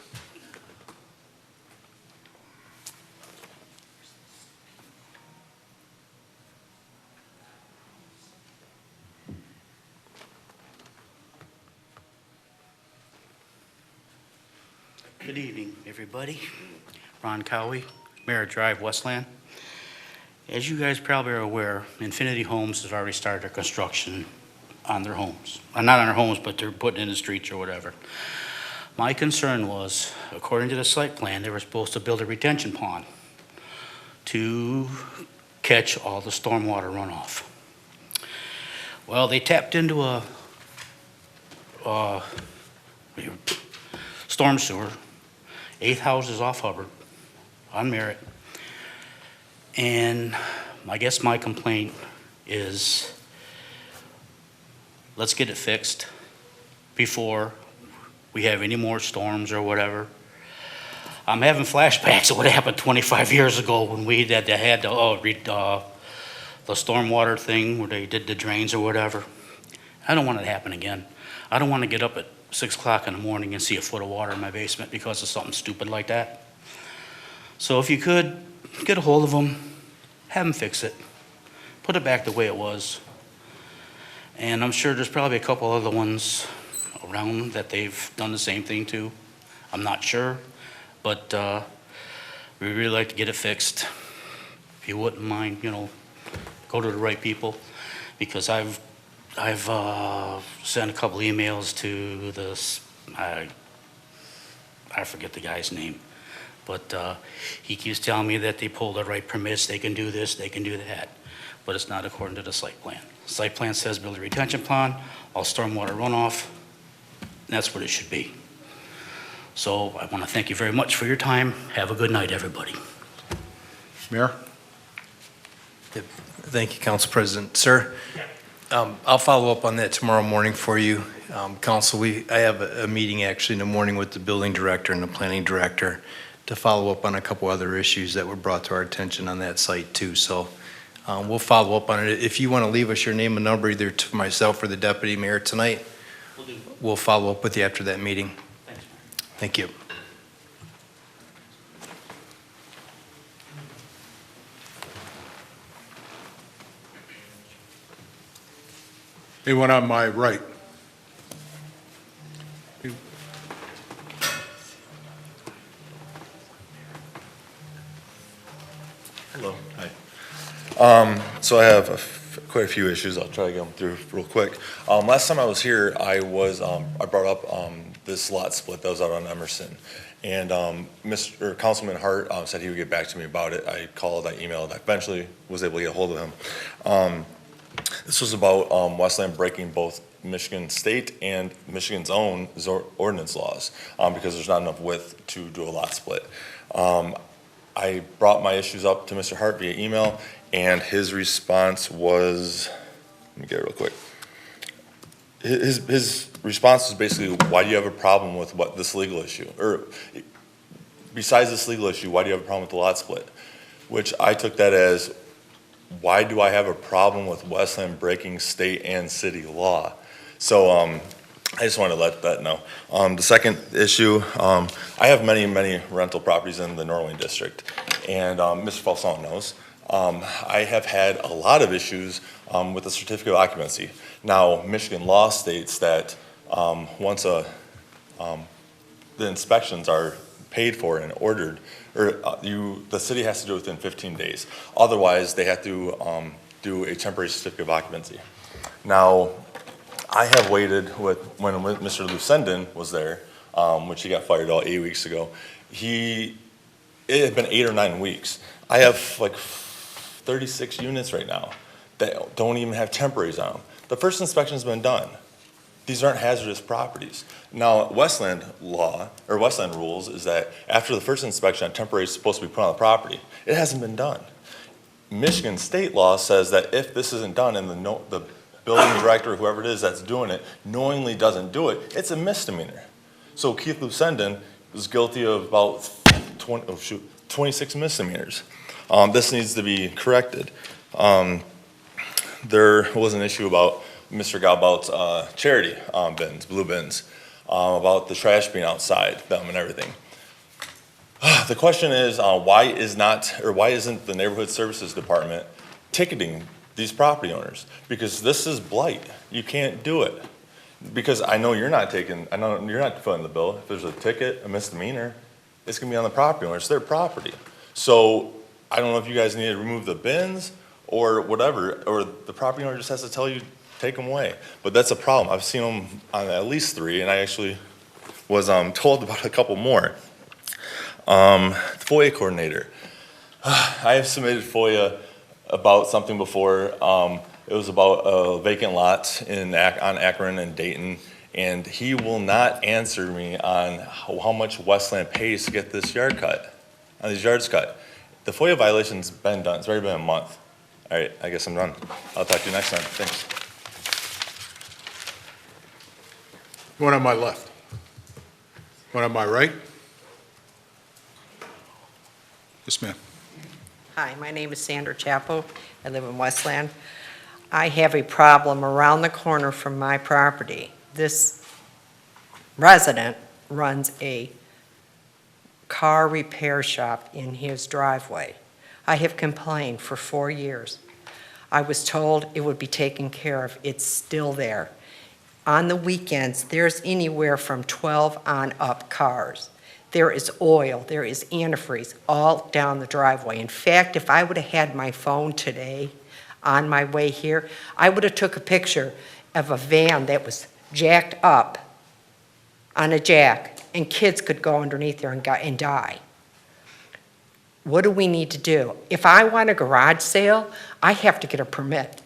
Good evening, everybody. Ron Cowie, Merritt Drive, Westland. As you guys probably are aware, Infinity Homes has already started their construction on their homes. Not on their homes, but they're putting in the streets or whatever. My concern was, according to the site plan, they were supposed to build a retention pond to catch all the stormwater runoff. Well, they tapped into a storm sewer, 8 houses off Hubbard on Merritt. And I guess my complaint is, let's get it fixed before we have any more storms or whatever. I'm having flashbacks of what happened 25 years ago when we had the stormwater thing where they did the drains or whatever. I don't want it to happen again. I don't want to get up at 6 o'clock in the morning and see a foot of water in my basement because of something stupid like that. So if you could, get a hold of them, have them fix it, put it back the way it was. And I'm sure there's probably a couple other ones around that they've done the same thing to. I'm not sure. but we really like to get it fixed. If you wouldn't mind, go to the right people, because I've sent a couple emails to this, I forget the guy's name, but he keeps telling me that they pull the right permits, they can do this, they can do that, but it's not according to the site plan. Site plan says build a retention pond, all stormwater runoff, and that's what it should be. So I want to thank you very much for your time. Have a good night, everybody. Mayor? Thank you, Council President. Sir, I'll follow up on that tomorrow morning for you. Council, I have a meeting actually in the morning with the building director and the planning director to follow up on a couple other issues that were brought to our attention on that site too. So we'll follow up on it. If you want to leave us your name and number either to myself or the deputy mayor tonight, we'll follow up with you after that meeting. Thanks, Thank you. Anyone on my right? Hello. Hi. So I have quite a few issues. I'll try to get them through real quick. Last time I was here, I brought up this lot split that was out on Emerson. And Councilman Hart said he would get back to me about it. I called, I emailed, I eventually was able to get a hold of him. This was about Westland breaking both Michigan state and Michigan's own ordinance laws because there's not enough width to do a lot split. I brought my issues up to Mr. Hart via email, and his response was, let me get it real quick. His response was basically, why do you have a problem with this legal issue? Or besides this legal issue, why do you have a problem with the lot split? Which I took that as, why do I have a problem with Westland breaking state and city law? So I just wanted to let that know. The second issue, I have many, many rental properties in the Norway district, and Mr. Falsone knows. I have had a lot of issues with the certificate of occupancy. Now, Michigan law states that once the inspections are paid for and ordered, or the city has to do it within 15 days. Otherwise, they have to do a temporary certificate of occupancy. Now, I have waited when Mr. Lucendon was there, which he got fired all 8 weeks ago. It had been 8 or 9 weeks. I have like 36 units right now that don't even have temporaries on them. The first inspection's been done. These aren't hazardous properties. Now, Westland law, or Westland rules, is that after the first inspection, a temporary is supposed to be put on the property. It hasn't been done. Michigan state law says that if this isn't done and the building director, or whoever it is that's doing it, knowingly doesn't do it, it's a misdemeanor. So Keith Lucendon was guilty of about 26 misdemeanors. This needs to be corrected. There was an issue about Mr. Galbaut's charity bins, blue bins, about the trash being outside them and everything. The question is, why isn't the Neighborhood Services Department ticketing these property owners? Because this is blight. You can't do it. Because I know you're not footing the bill. If there's a ticket, a misdemeanor, it's gonna be on the property owner. It's their property. So I don't know if you guys need to remove the bins or whatever, or the property owner just has to tell you, take them away. But that's a problem. I've seen them on at least 3, and I actually was told about a couple more. FOIA coordinator. I have submitted FOIA about something before. It was about a vacant lot on Akron and Dayton, and he will not answer me on how much Westland pays to get this yard cut, on these yards cut. The FOIA violation's been done. It's already been a month. All right, I guess I'm done. I'll talk to you next time. Thanks. One on my left. One on my right. Yes, ma'am. Hi, my name is Sandra Chappell. I live in Westland. I have a problem around the corner from my property. This resident runs a car repair shop in his driveway. I have complained for 4 years. I was told it would be taken care of. It's still there. On the weekends, there's anywhere from 12 on up cars. There is oil, there is antifreeze all down the driveway. In fact, if I would have had my phone today on my way here, I would have took a picture of a van that was jacked up on a jack, and kids could go underneath there and die. What do we need to do? If I want a garage sale, I have to get a permit.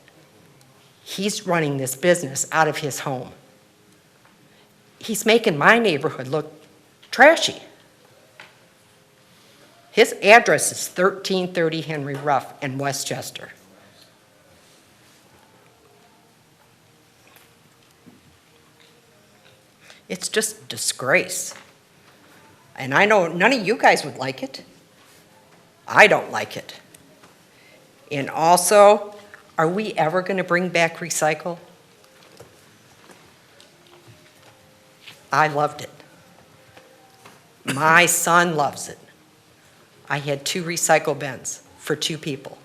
He's running this business out of his home. He's making my neighborhood look trashy. His address is 1330 Henry Ruff in Westchester. It's just a disgrace. And I know none of you guys would like it. I don't like it. And also, are we ever going to bring back recycle? I loved it. My son loves it. I had 2 recycle bins for 2 people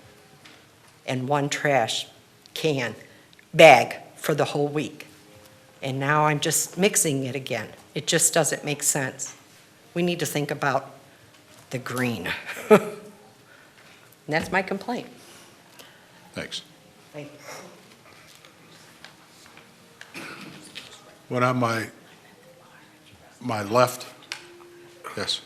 and 1 trash can bag for the whole week. And now I'm just mixing it again. It just doesn't make sense. We need to think about the green. And that's my complaint. Thanks. Thank you. One on my left. Yes.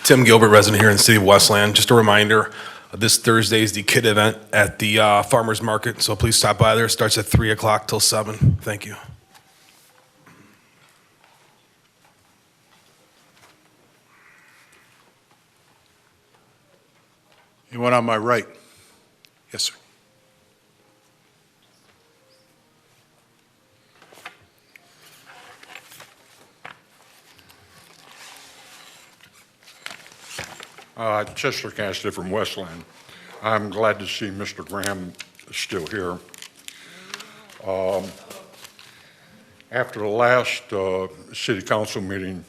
Tim Gilbert, resident here in the city of Westland. Just a reminder, this Thursday is the kid event at the farmer's market, so please stop by there. It starts at 3 o'clock till 7. Thank you. Anyone on my right? Yes, sir. Chester Cassidy from Westland. I'm glad to see Mr. Graham still here. After the last city council meeting,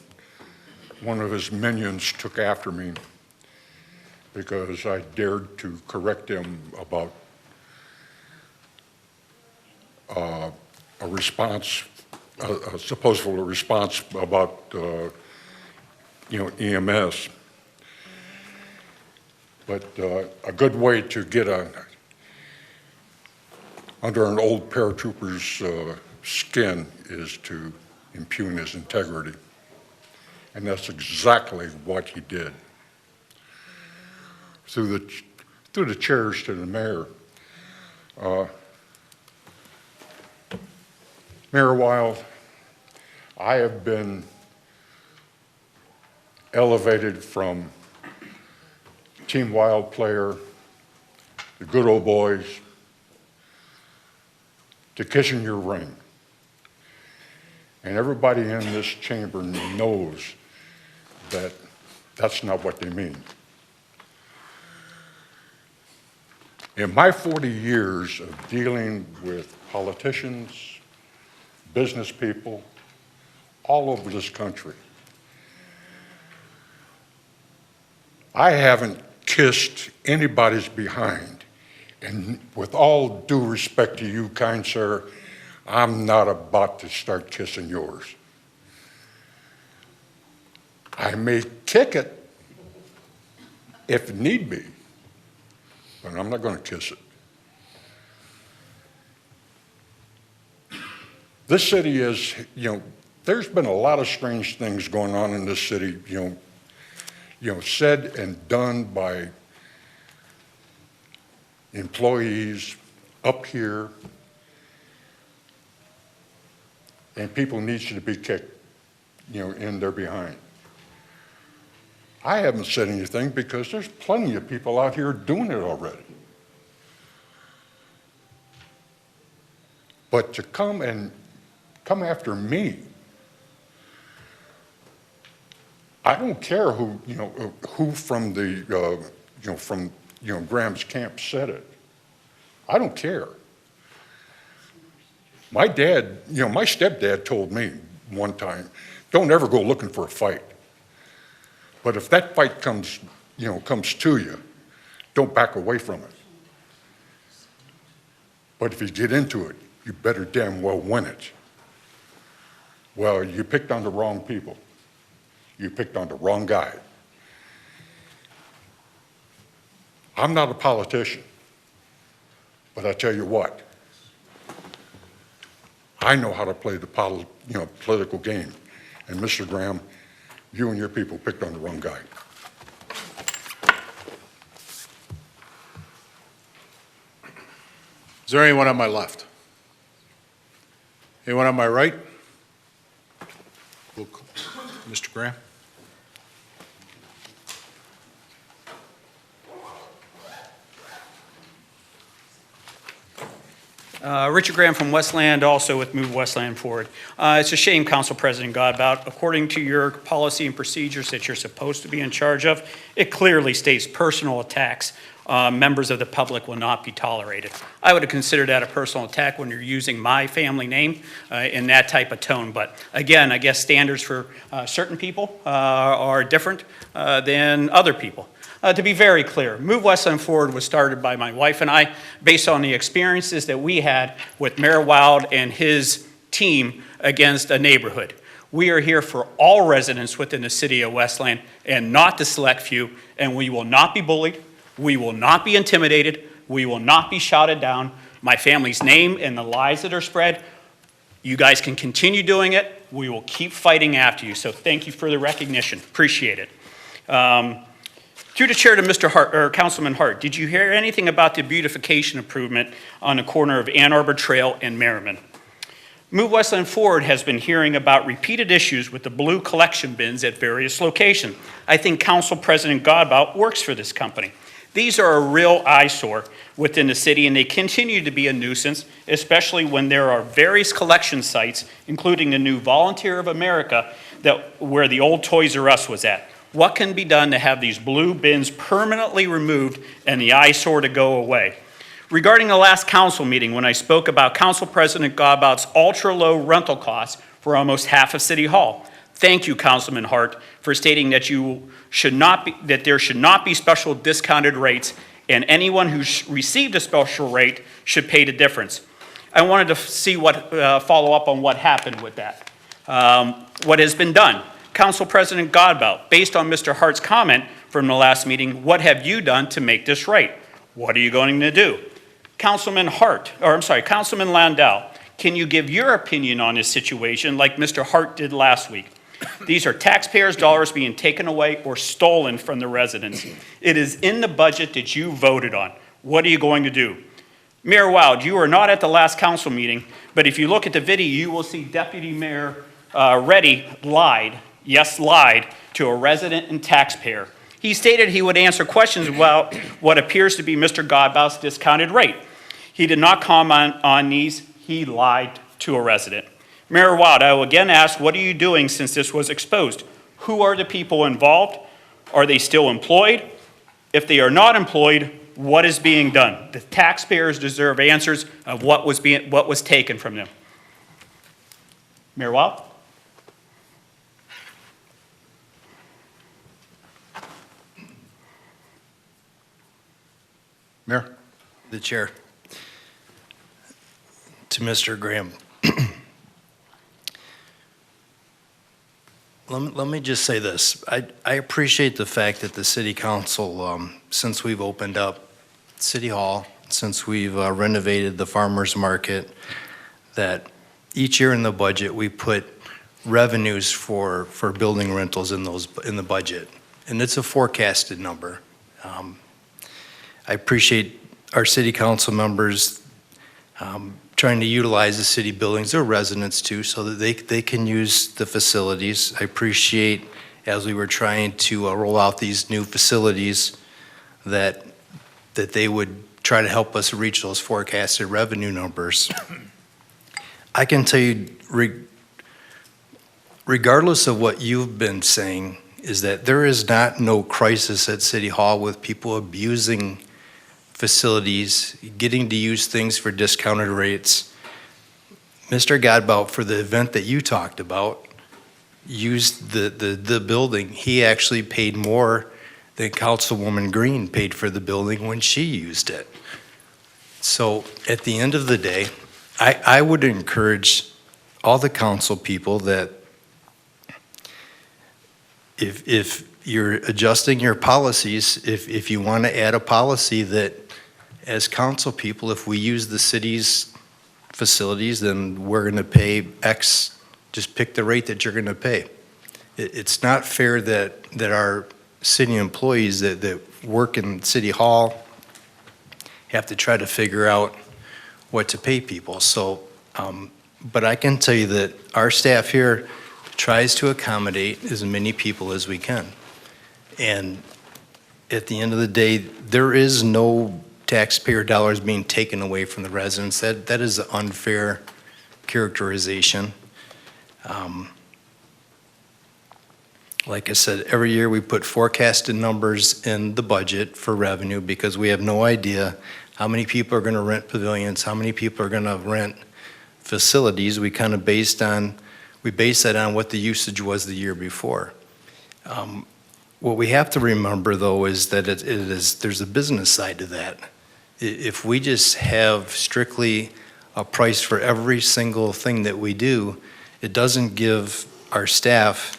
one of his minions took after me because I dared to correct him about a response, a supposed response about, EMS. But a good way to get under an old paratrooper's skin is to impugn his integrity. And that's exactly what he did. Through the chairs to the mayor. Mayor Wild, I have been elevated from Team Wild player, the good old boys, to kissing your ring. And everybody in this chamber knows that that's not what they mean. In my 40 years of dealing with politicians, business people, all over this country, I haven't kissed anybody's behind. And with all due respect to you, kind sir, I'm not about to start kissing yours. I may kick it if need be, but I'm not going to kiss it. This city is, there's been a lot of strange things going on in this city, said and done by employees up here, and people needs to be kicked, in their behind. I haven't said anything because there's plenty of people out here doing it already. But to come after me, I don't care who from the, from Graham's camp said it. I don't care. My dad, my stepdad told me one time, don't ever go looking for a fight. But if that fight comes to you, don't back away from it. But if you get into it, you better damn well win it. Well, you picked on the wrong people. You picked on the wrong guy. I'm not a politician, but I tell you what, I know how to play the political game. And Mr. Graham, you and your people picked on the wrong guy. Is there anyone on my left? Anyone on my right? Mr. Graham? Richard Graham from Westland, also with Move Westland Forward. It's a shame, Council President Godbout, according to your policy and procedures that you're supposed to be in charge of, it clearly states personal attacks members of the public will not be tolerated. I would have considered that a personal attack when you're using my family name in that type of tone. But again, I guess standards for certain people are different than other people. To be very clear, Move Westland Forward was started by my wife and I based on the experiences that we had with Mayor Wild and his team against a neighborhood. We are here for all residents within the city of Westland and not the select few, and we will not be bullied, we will not be intimidated, we will not be shouted down. My family's name and the lies that are spread, you guys can continue doing it. We will keep fighting after you. So thank you for the recognition. Appreciate it. Through the chair to Mr. Hart, or Councilman Hart, did you hear anything about the beautification improvement on the corner of Ann Arbor Trail and Merriman? Move Westland Forward has been hearing about repeated issues with the blue collection bins at various locations. I think Council President Godbout works for this company. These are a real eyesore within the city, and they continue to be a nuisance, especially when there are various collection sites, including the new Volunteer of America, where the old Toys R Us was at. What can be done to have these blue bins permanently removed and the eyesore to go away? Regarding the last council meeting, when I spoke about Council President Godbout's ultra-low rental costs for almost half of City Hall, thank you, Councilman Hart, for stating that there should not be special discounted rates, and anyone who received a special rate should pay the difference. I wanted to see follow up on what happened with that. What has been done? Council President Godbout, based on Mr. Hart's comment from the last meeting, what have you done to make this right? What are you going to do? Councilman Landau, can you give your opinion on this situation like Mr. Hart did last week? These are taxpayers' dollars being taken away or stolen from the residents. It is in the budget that you voted on. What are you going to do? Mayor Wild, you were not at the last council meeting, but if you look at the video, you will see Deputy Mayor Reddy lied to a resident and taxpayer. He stated he would answer questions about what appears to be Mr. Godbout's discounted rate. He did not comment on these. He lied to a resident. Mayor Wild, I will again ask, what are you doing since this was exposed? Who are the people involved? Are they still employed? If they are not employed, what is being done? The taxpayers deserve answers of what was taken from them. Mayor Wild? Mayor? The chair. To Mr. Graham. Let me just say this. I appreciate the fact that the city council, since we've opened up City Hall, since we've renovated the farmer's market, that each year in the budget we put revenues for building rentals in the budget. And it's a forecasted number. I appreciate our city council members trying to utilize the city buildings, their residents too, so that they can use the facilities. I appreciate, as we were trying to roll out these new facilities, that they would try to help us reach those forecasted revenue numbers. I can tell you, regardless of what you've been saying, is that there is no crisis at City Hall with people abusing facilities, getting to use things for discounted rates. Mr. Godbout, for the event that you talked about, used the building. He actually paid more than Councilwoman Green paid for the building when she used it. So at the end of the day, I would encourage all the council people that if you're adjusting your policies, if you want to add a policy that as council people, if we use the city's facilities, then we're going to pay X, just pick the rate that you're going to pay. It's not fair that our city employees that work in City Hall have to try to figure out what to pay people. So, but I can tell you that our staff here tries to accommodate as many people as we can. And at the end of the day, there is no taxpayer dollars being taken away from the residents. That is an unfair characterization. Like I said, every year we put forecasted numbers in the budget for revenue because we have no idea how many people are going to rent pavilions, how many people are going to rent facilities. We kind of base that on what the usage was the year before. What we have to remember, though, is that there's a business side to that. If we just have strictly a price for every single thing that we do, it doesn't give our staff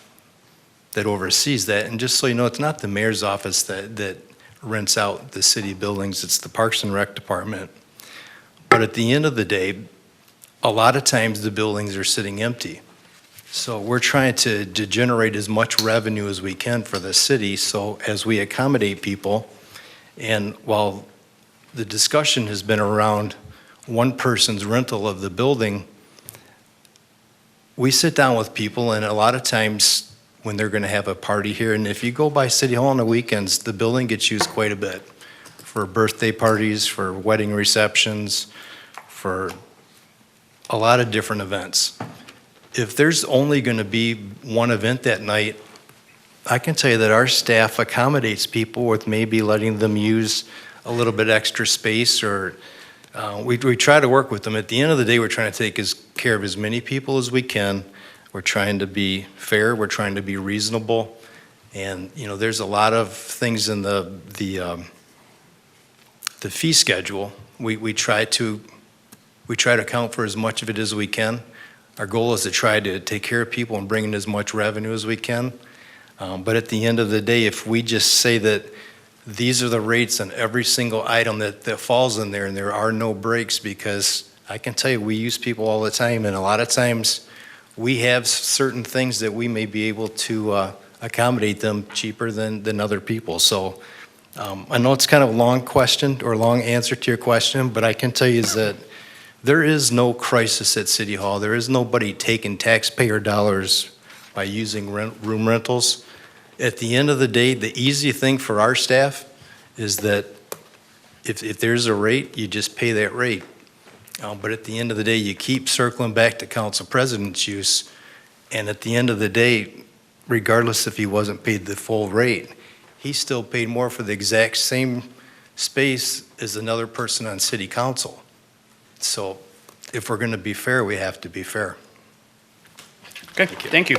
that oversees that. And just so you know, it's not the mayor's office that rents out the city buildings, it's the Parks and Rec Department. But at the end of the day, a lot of times the buildings are sitting empty. So we're trying to generate as much revenue as we can for the city, so as we accommodate people, and while the discussion has been around one person's rental of the building, we sit down with people, and a lot of times when they're going to have a party here, and if you go by City Hall on the weekends, the building gets used quite a bit for birthday parties, for wedding receptions, for a lot of different events. If there's only going to be one event that night, I can tell you that our staff accommodates people with maybe letting them use a little bit extra space, or we try to work with them. At the end of the day, we're trying to take care of as many people as we can. We're trying to be fair. We're trying to be reasonable. And, you know, there's a lot of things in the fee schedule. We try to account for as much of it as we can. Our goal is to try to take care of people and bring in as much revenue as we can. But at the end of the day, if we just say that these are the rates on every single item that falls in there, and there are no breaks, because I can tell you, we use people all the time, and a lot of times we have certain things that we may be able to accommodate them cheaper than other people. So I know it's kind of a long question or long answer to your question, but I can tell you is that there is no crisis at City Hall. There is nobody taking taxpayer dollars by using room rentals. At the end of the day, the easy thing for our staff is that if there's a rate, you just pay that rate. But at the end of the day, you keep circling back to council president's use. And at the end of the day, regardless if he wasn't paid the full rate, he still paid more for the exact same space as another person on city council. So if we're going to be fair, we have to be fair. Okay, thank you.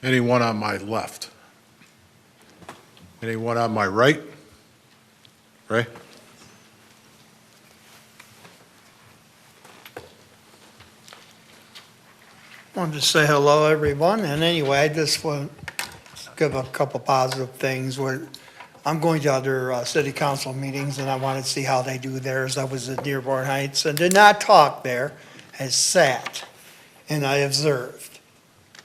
Anyone on my left? Anyone on my right? Ray? Wanted to say hello, everyone, and anyway, I just want to give a couple positive things. I'm going to other city council meetings, and I wanted to see how they do theirs. I was at Dearborn Heights and did not talk there. I sat and I observed.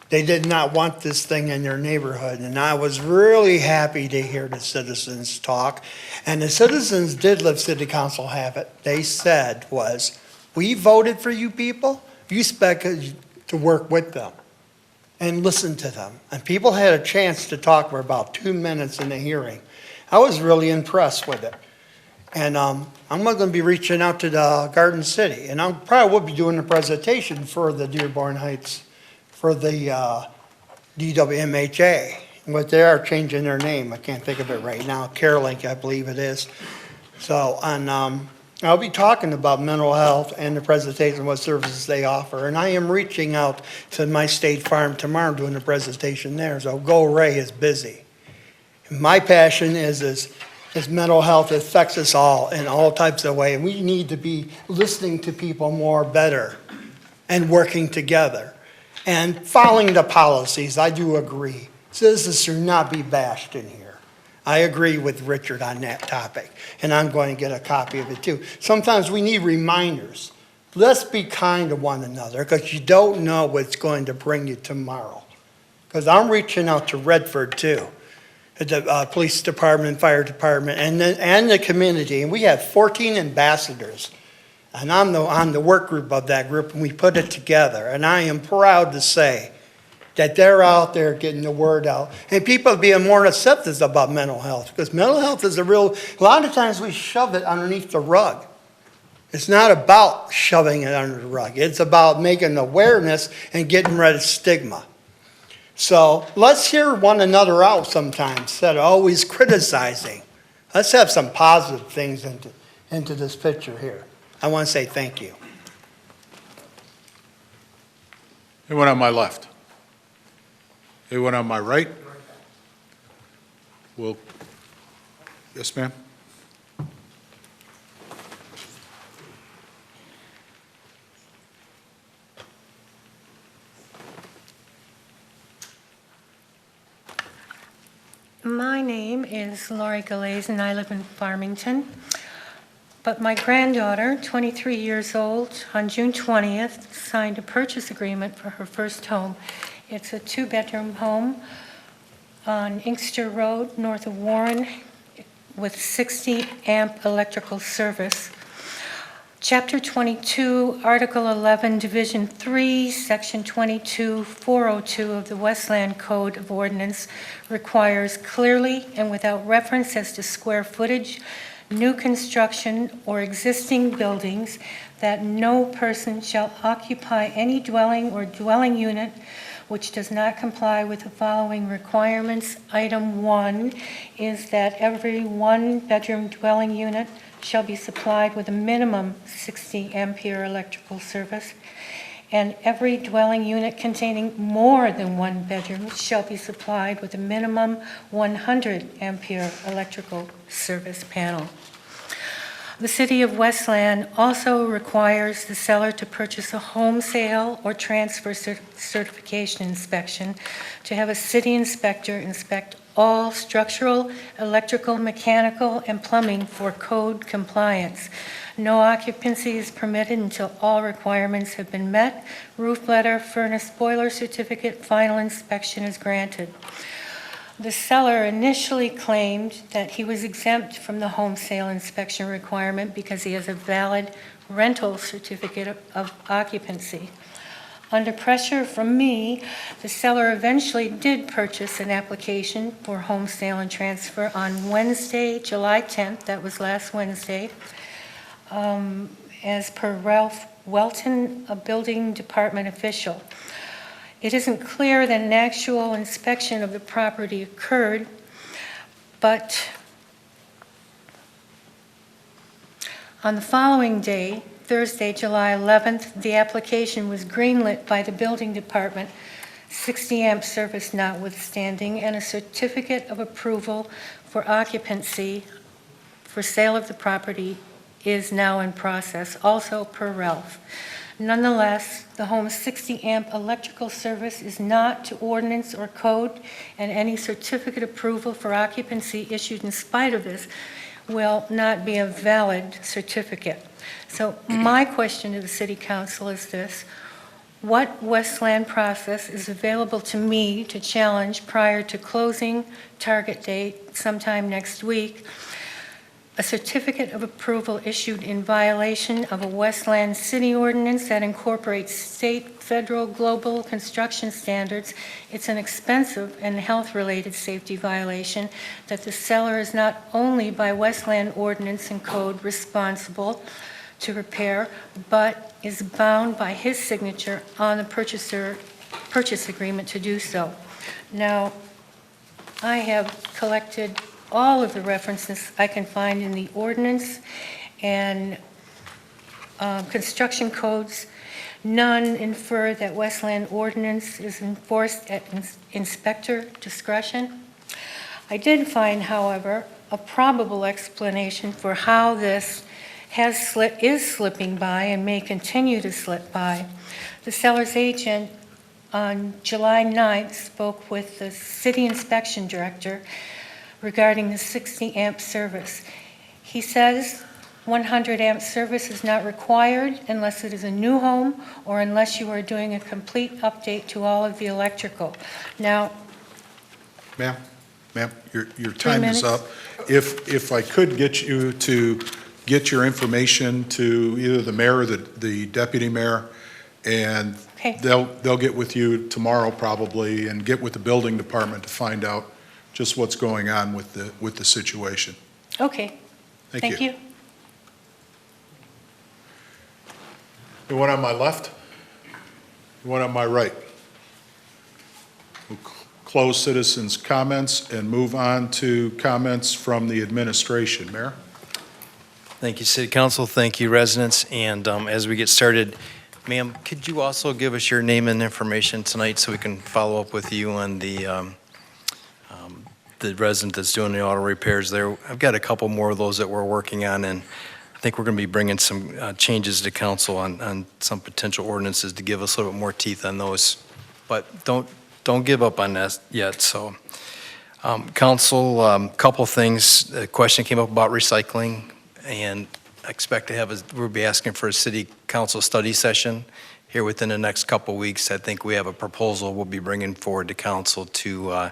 They did not want this thing in their neighborhood, and I was really happy to hear the citizens talk. And the citizens did let city council have it. They said was, we voted for you people, you expected to work with them and listen to them. And people had a chance to talk for about 2 minutes in the hearing. I was really impressed with it. And I'm going to be reaching out to the Garden City, and I probably will be doing a presentation for the Dearborn Heights, for the DWMHA. But they are changing their name. I can't think of it right now. CareLink, I believe it is. So, and I'll be talking about mental health and the presentation, what services they offer. And I am reaching out to my State Farm tomorrow, doing a presentation there. So Go Ray is busy. My passion is is mental health affects us all in all types of ways. We need to be listening to people more better and working together. And following the policies, I do agree. Citizens should not be bashed in here. I agree with Richard on that topic, and I'm going to get a copy of it too. Sometimes we need reminders. Let's be kind to one another, because you don't know what's going to bring you tomorrow. Because I'm reaching out to Redford too, the police department, fire department, and the community. And we have 14 ambassadors. And I'm on the work group of that group, and we put it together. And I am proud to say that they're out there getting the word out. And people are being more receptive about mental health, because mental health is a lot of times we shove it underneath the rug. It's not about shoving it under the rug. It's about making awareness and getting rid of stigma. So let's hear one another out sometimes instead of always criticizing. Let's have some positive things into this picture here. I want to say thank you. Anyone on my left? Anyone on my right? Yes, ma'am? My name is Lori Galais, and I live in Farmington. But my granddaughter, 23 years old, on June 20th, signed a purchase agreement for her first home. It's a 2-bedroom home on Inkster Road, north of Warren, with 60-amp electrical service. Chapter 22, Article 11, Division 3, Section 22-402 of the Westland Code of Ordinance requires clearly and without reference as to square footage, new construction, or existing buildings, that no person shall occupy any dwelling or dwelling unit which does not comply with the following requirements. Item 1 is that every 1-bedroom dwelling unit shall be supplied with a minimum 60-ampere electrical service, and every dwelling unit containing more than 1 bedroom shall be supplied with a minimum 100-ampere electrical service panel. The City of Westland also requires the seller to purchase a home sale or transfer certification inspection, to have a city inspector inspect all structural, electrical, mechanical, and plumbing for code compliance. No occupancy is permitted until all requirements have been met. Roof letter, furnace, boiler certificate, final inspection is granted. The seller initially claimed that he was exempt from the home sale inspection requirement because he has a valid rental certificate of occupancy. Under pressure from me, the seller eventually did purchase an application for home sale and transfer on Wednesday, July 10th, that was last Wednesday, as per Ralph Welton, a building department official. It isn't clear that an actual inspection of the property occurred, but on the following day, Thursday, July 11th, the application was greenlit by the building department, 60-amp service notwithstanding, and a certificate of approval for occupancy for sale of the property is now in process, also per Ralph. Nonetheless, the home's 60-amp electrical service is not to ordinance or code, and any certificate approval for occupancy issued in spite of this will not be a valid certificate. So my question to the City Council is this: what Westland process is available to me to challenge prior to closing target date sometime next week a certificate of approval issued in violation of a Westland city ordinance that incorporates state, federal, global construction standards? It's an expensive and health-related safety violation that the seller is not only by Westland ordinance and code responsible to repair, but is bound by his signature on the purchase agreement to do so. Now, I have collected all of the references I can find in the ordinance and construction codes. None infer that Westland ordinance is enforced at inspector discretion. I did find, however, a probable explanation for how this is slipping by and may continue to slip by. The seller's agent on July 9th spoke with the city inspection director regarding the 60 amp service. He says 100 amp service is not required unless it is a new home or unless you are doing a complete update to all of the electrical. Now, Ma'am, your time is minutes. up. If I could get you to get your information to either the mayor or the deputy mayor, and Okay. they'll get with you tomorrow probably and get with the building department to find out just what's going on with the situation. okay, thank you. The one on my left? The one on my right? We'll close citizens' comments and move on to comments from the administration. Mayor? Thank you, City Council. Thank you, residents. And as we get started, ma'am, could you also give us your name and information tonight so we can follow up with you on the resident that's doing the auto repairs there? I've got a couple more of those that we're working on, and I think we're going to be bringing some changes to council on some potential ordinances to give us a little bit more teeth on those. But don't give up on that yet. So, council, couple things. A question came up about recycling, and I expect to have we'll be asking for a city council study session here within the next couple of weeks. I think we have a proposal we'll be bringing forward to council to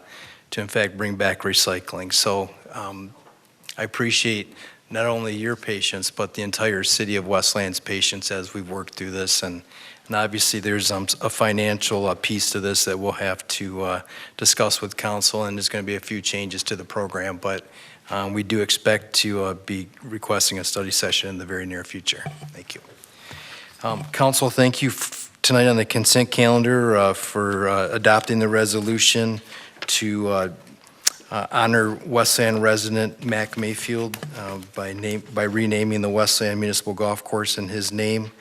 in fact bring back recycling. So I appreciate not only your patience, but the entire city of Westland's patience as we've worked through this. And obviously there's a financial piece to this that we'll have to discuss with council, and there's going to be a few changes to the program, but we do expect to be requesting a study session in the very near future. Thank you. Council, thank you tonight on the consent calendar for adopting the resolution to honor Westland resident Mac Mayfield by renaming the Westland Municipal Golf Course in his name.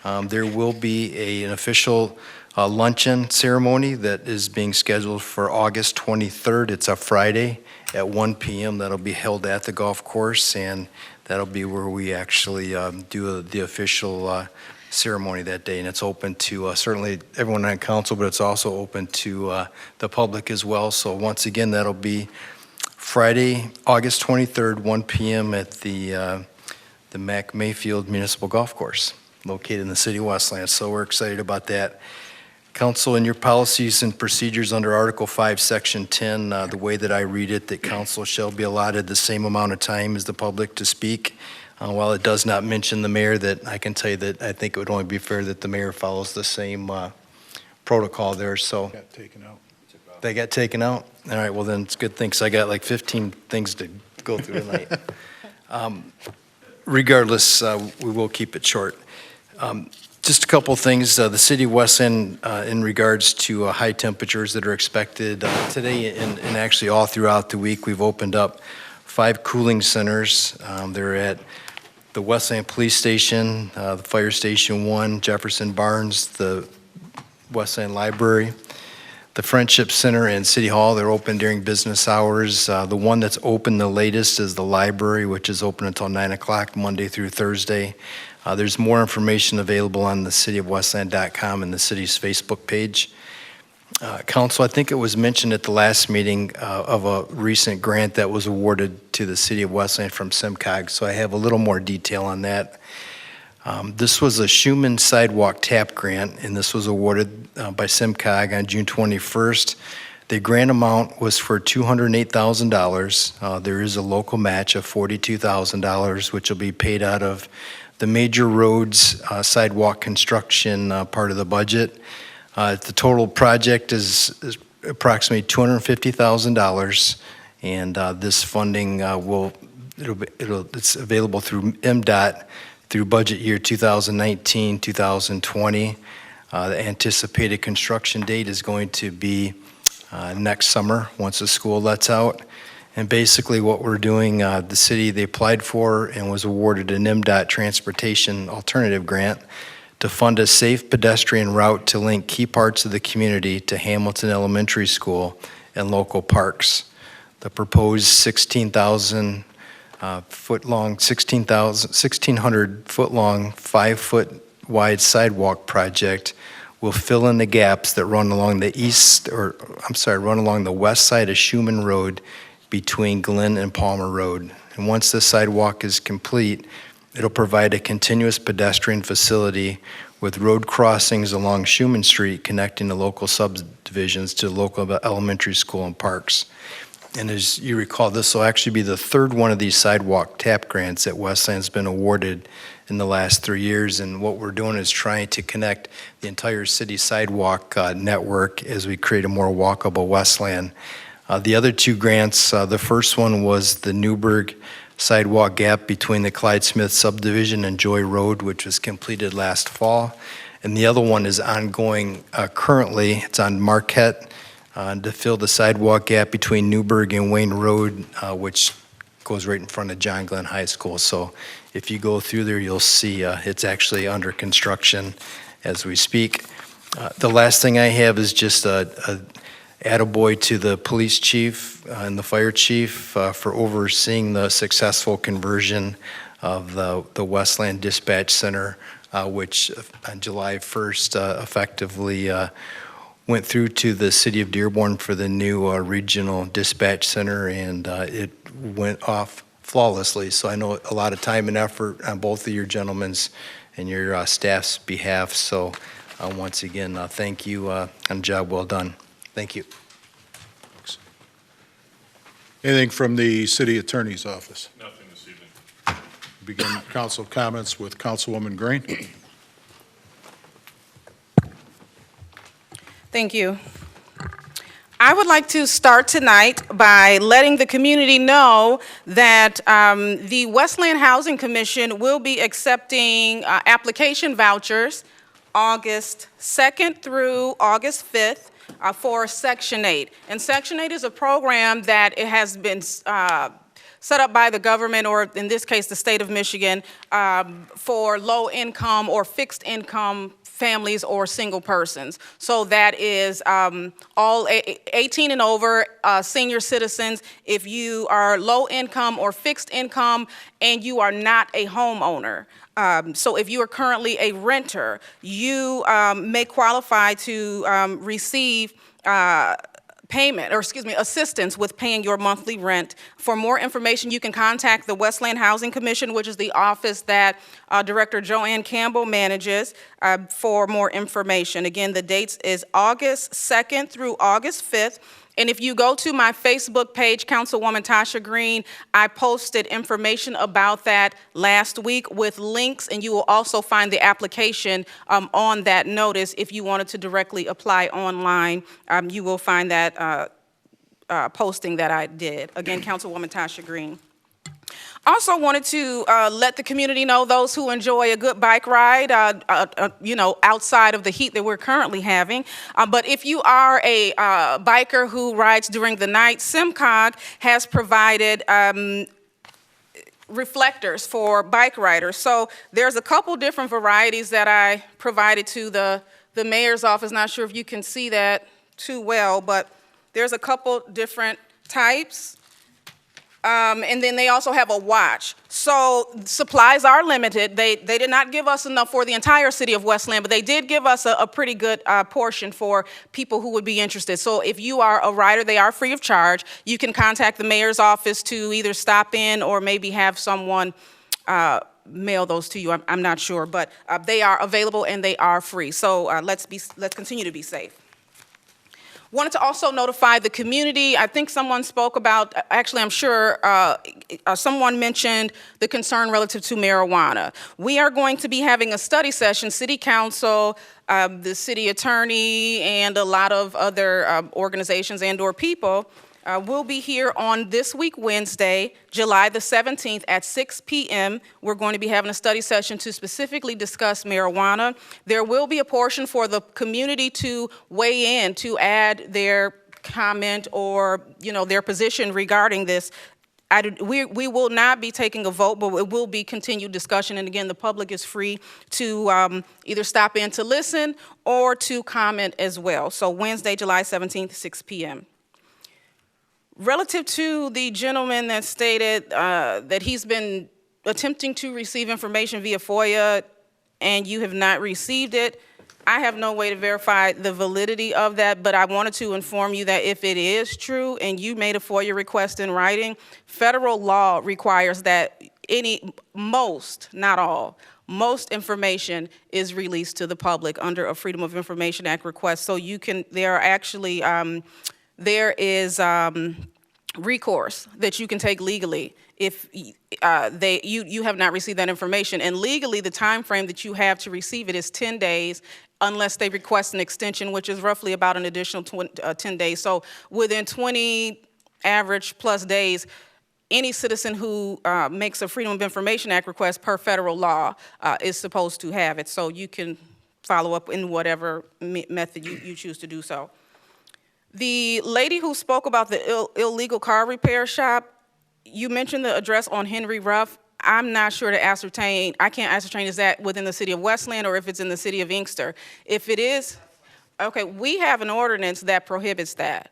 There will be an official luncheon ceremony that is being scheduled for August 23rd. It's a Friday at 1 p.m. That'll be held at the golf course, and that'll be where we actually do the official ceremony that day. And it's open to certainly everyone on council, but it's also open to the public as well. So once again, that'll be Friday, August 23rd, 1 p.m. at the Mac Mayfield Municipal Golf Course, located in the city of Westland. So we're excited about that. Council, in your policies and procedures under Article 5, Section 10, the way that I read it, that council shall be allotted the same amount of time as the public to speak. While it does not mention the mayor, that I can tell you that I think it would only be fair that the mayor follows the same protocol there. So Got taken out. they got taken out? All right, well then it's a good thing, because I got like 15 things to go through tonight. Regardless, we will keep it short. Just a couple of things. The city of Westland, in regards to high temperatures that are expected today and actually all throughout the week, we've opened up 5 cooling centers. They're at the Westland Police Station, the Fire Station 1, Jefferson Barnes, the Westland Library, the Friendship Center, and City Hall. They're open during business hours. The one that's open the latest is the library, which is open until 9 o'clock Monday through Thursday. There's more information available on the cityofwestland.com and the city's Facebook page. Council, I think it was mentioned at the last meeting of a recent grant that was awarded to the city of Westland from SIMCOG, so I have a little more detail on that. This was a Schumann Sidewalk TAP grant, and this was awarded by SIMCOG on June 21st. The grant amount was for $208,000. There is a local match of $42,000, which will be paid out of the major roads sidewalk construction part of the budget. The total project is approximately $250,000, and this funding it's available through MDOT through budget year 2019, 2020. The anticipated construction date is going to be next summer once the school lets out. And basically what we're doing, the city, they applied for and was awarded an MDOT Transportation Alternative Grant to fund a safe pedestrian route to link key parts of the community to Hamilton Elementary School and local parks. the proposed 1,600-foot-long, 5-foot wide sidewalk project will fill in the gaps that run along the west side of Schuman Road between Glen and Palmer Road. And once the sidewalk is complete, it'll provide a continuous pedestrian facility with road crossings along Schuman Street connecting the local subdivisions to the local elementary school and parks. And as you recall, this will actually be the third one of these sidewalk TAP grants that Westland's been awarded in the last 3 years. And what we're doing is trying to connect the entire city sidewalk network as we create a more walkable Westland. The other two grants, the first one was the Newburgh sidewalk gap between the Clyde Smith subdivision and Joy Road, which was completed last fall. And the other one is ongoing currently. It's on Marquette to fill the sidewalk gap between Newburgh and Wayne Road, which goes right in front of John Glenn High School. So if you go through there, you'll see it's actually under construction as we speak. The last thing I have is just a attaboy to the police chief and the fire chief for overseeing the successful conversion of the Westland Dispatch Center, which on July 1st effectively went through to the city of Dearborn for the new regional dispatch center, and it went off flawlessly. So I know a lot of time and effort on both of your gentlemen's and your staff's behalf. So once again, thank you on a job well done. Thank you. Anything from the city attorney's office? Nothing this evening. Begin council comments with Councilwoman Green. Thank you. I would like to start tonight by letting the community know that the Westland Housing Commission will be accepting application vouchers August 2nd through August 5th for Section 8. And Section 8 is a program that it has been set up by the government, or in this case, the state of Michigan, for low income or fixed income families or single persons. So that is all 18 and over senior citizens. If you are low income or fixed income and you are not a homeowner, so if you are currently a renter, you may qualify to receive assistance with paying your monthly rent. For more information, you can contact the Westland Housing Commission, which is the office that Director Joanne Campbell manages, for more information. Again, the dates is August 2nd through August 5th. And if you go to my Facebook page, Councilwoman Tasha Green, I posted information about that last week with links, and you will also find the application on that notice. If you wanted to directly apply online, you will find that posting that I did. Again, Councilwoman Tasha Green. Also wanted to let the community know, those who enjoy a good bike ride, outside of the heat that we're currently having. But if you are a biker who rides during the night, SimCog has provided reflectors for bike riders. So there's a couple different varieties that I provided to the mayor's office. Not sure if you can see that too well, but there's a couple different types. And then they also have a watch. So supplies are limited. They did not give us enough for the entire city of Westland, but they did give us a pretty good portion for people who would be interested. So if you are a rider, they are free of charge. You can contact the mayor's office to either stop in or maybe have someone mail those to you. I'm not sure, but they are available and they are free. So let's continue to be safe. Wanted to also notify the community. I think someone spoke about, actually I'm sure someone mentioned the concern relative to marijuana. We are going to be having a study session, City Council, the city attorney, and a lot of other organizations and or people will be here on this week, Wednesday, July the 17th at 6 p.m. We're going to be having a study session to specifically discuss marijuana. There will be a portion for the community to weigh in, to add their comment or, their position regarding this. We will not be taking a vote, but it will be continued discussion. And again, the public is free to either stop in to listen or to comment as well. So Wednesday, July 17th, 6 p.m. Relative to the gentleman that stated that he's been attempting to receive information via FOIA and you have not received it, I have no way to verify the validity of that, but I wanted to inform you that if it is true and you made a FOIA request in writing, federal law requires that most, not all, most information is released to the public under a Freedom of Information Act request. So you can, there are actually, there is recourse that you can take legally if you have not received that information. And legally, the time frame that you have to receive it is 10 days unless they request an extension, which is roughly about an additional 10 days. So within 20 average plus days, any citizen who makes a Freedom of Information Act request per federal law is supposed to have it. So you can follow up in whatever method you choose to do so. The lady who spoke about the illegal car repair shop, you mentioned the address on Henry Ruff. I'm not sure to ascertain, I can't ascertain is that within the city of Westland or if it's in the city of Inkster. If it is, okay, we have an ordinance that prohibits that.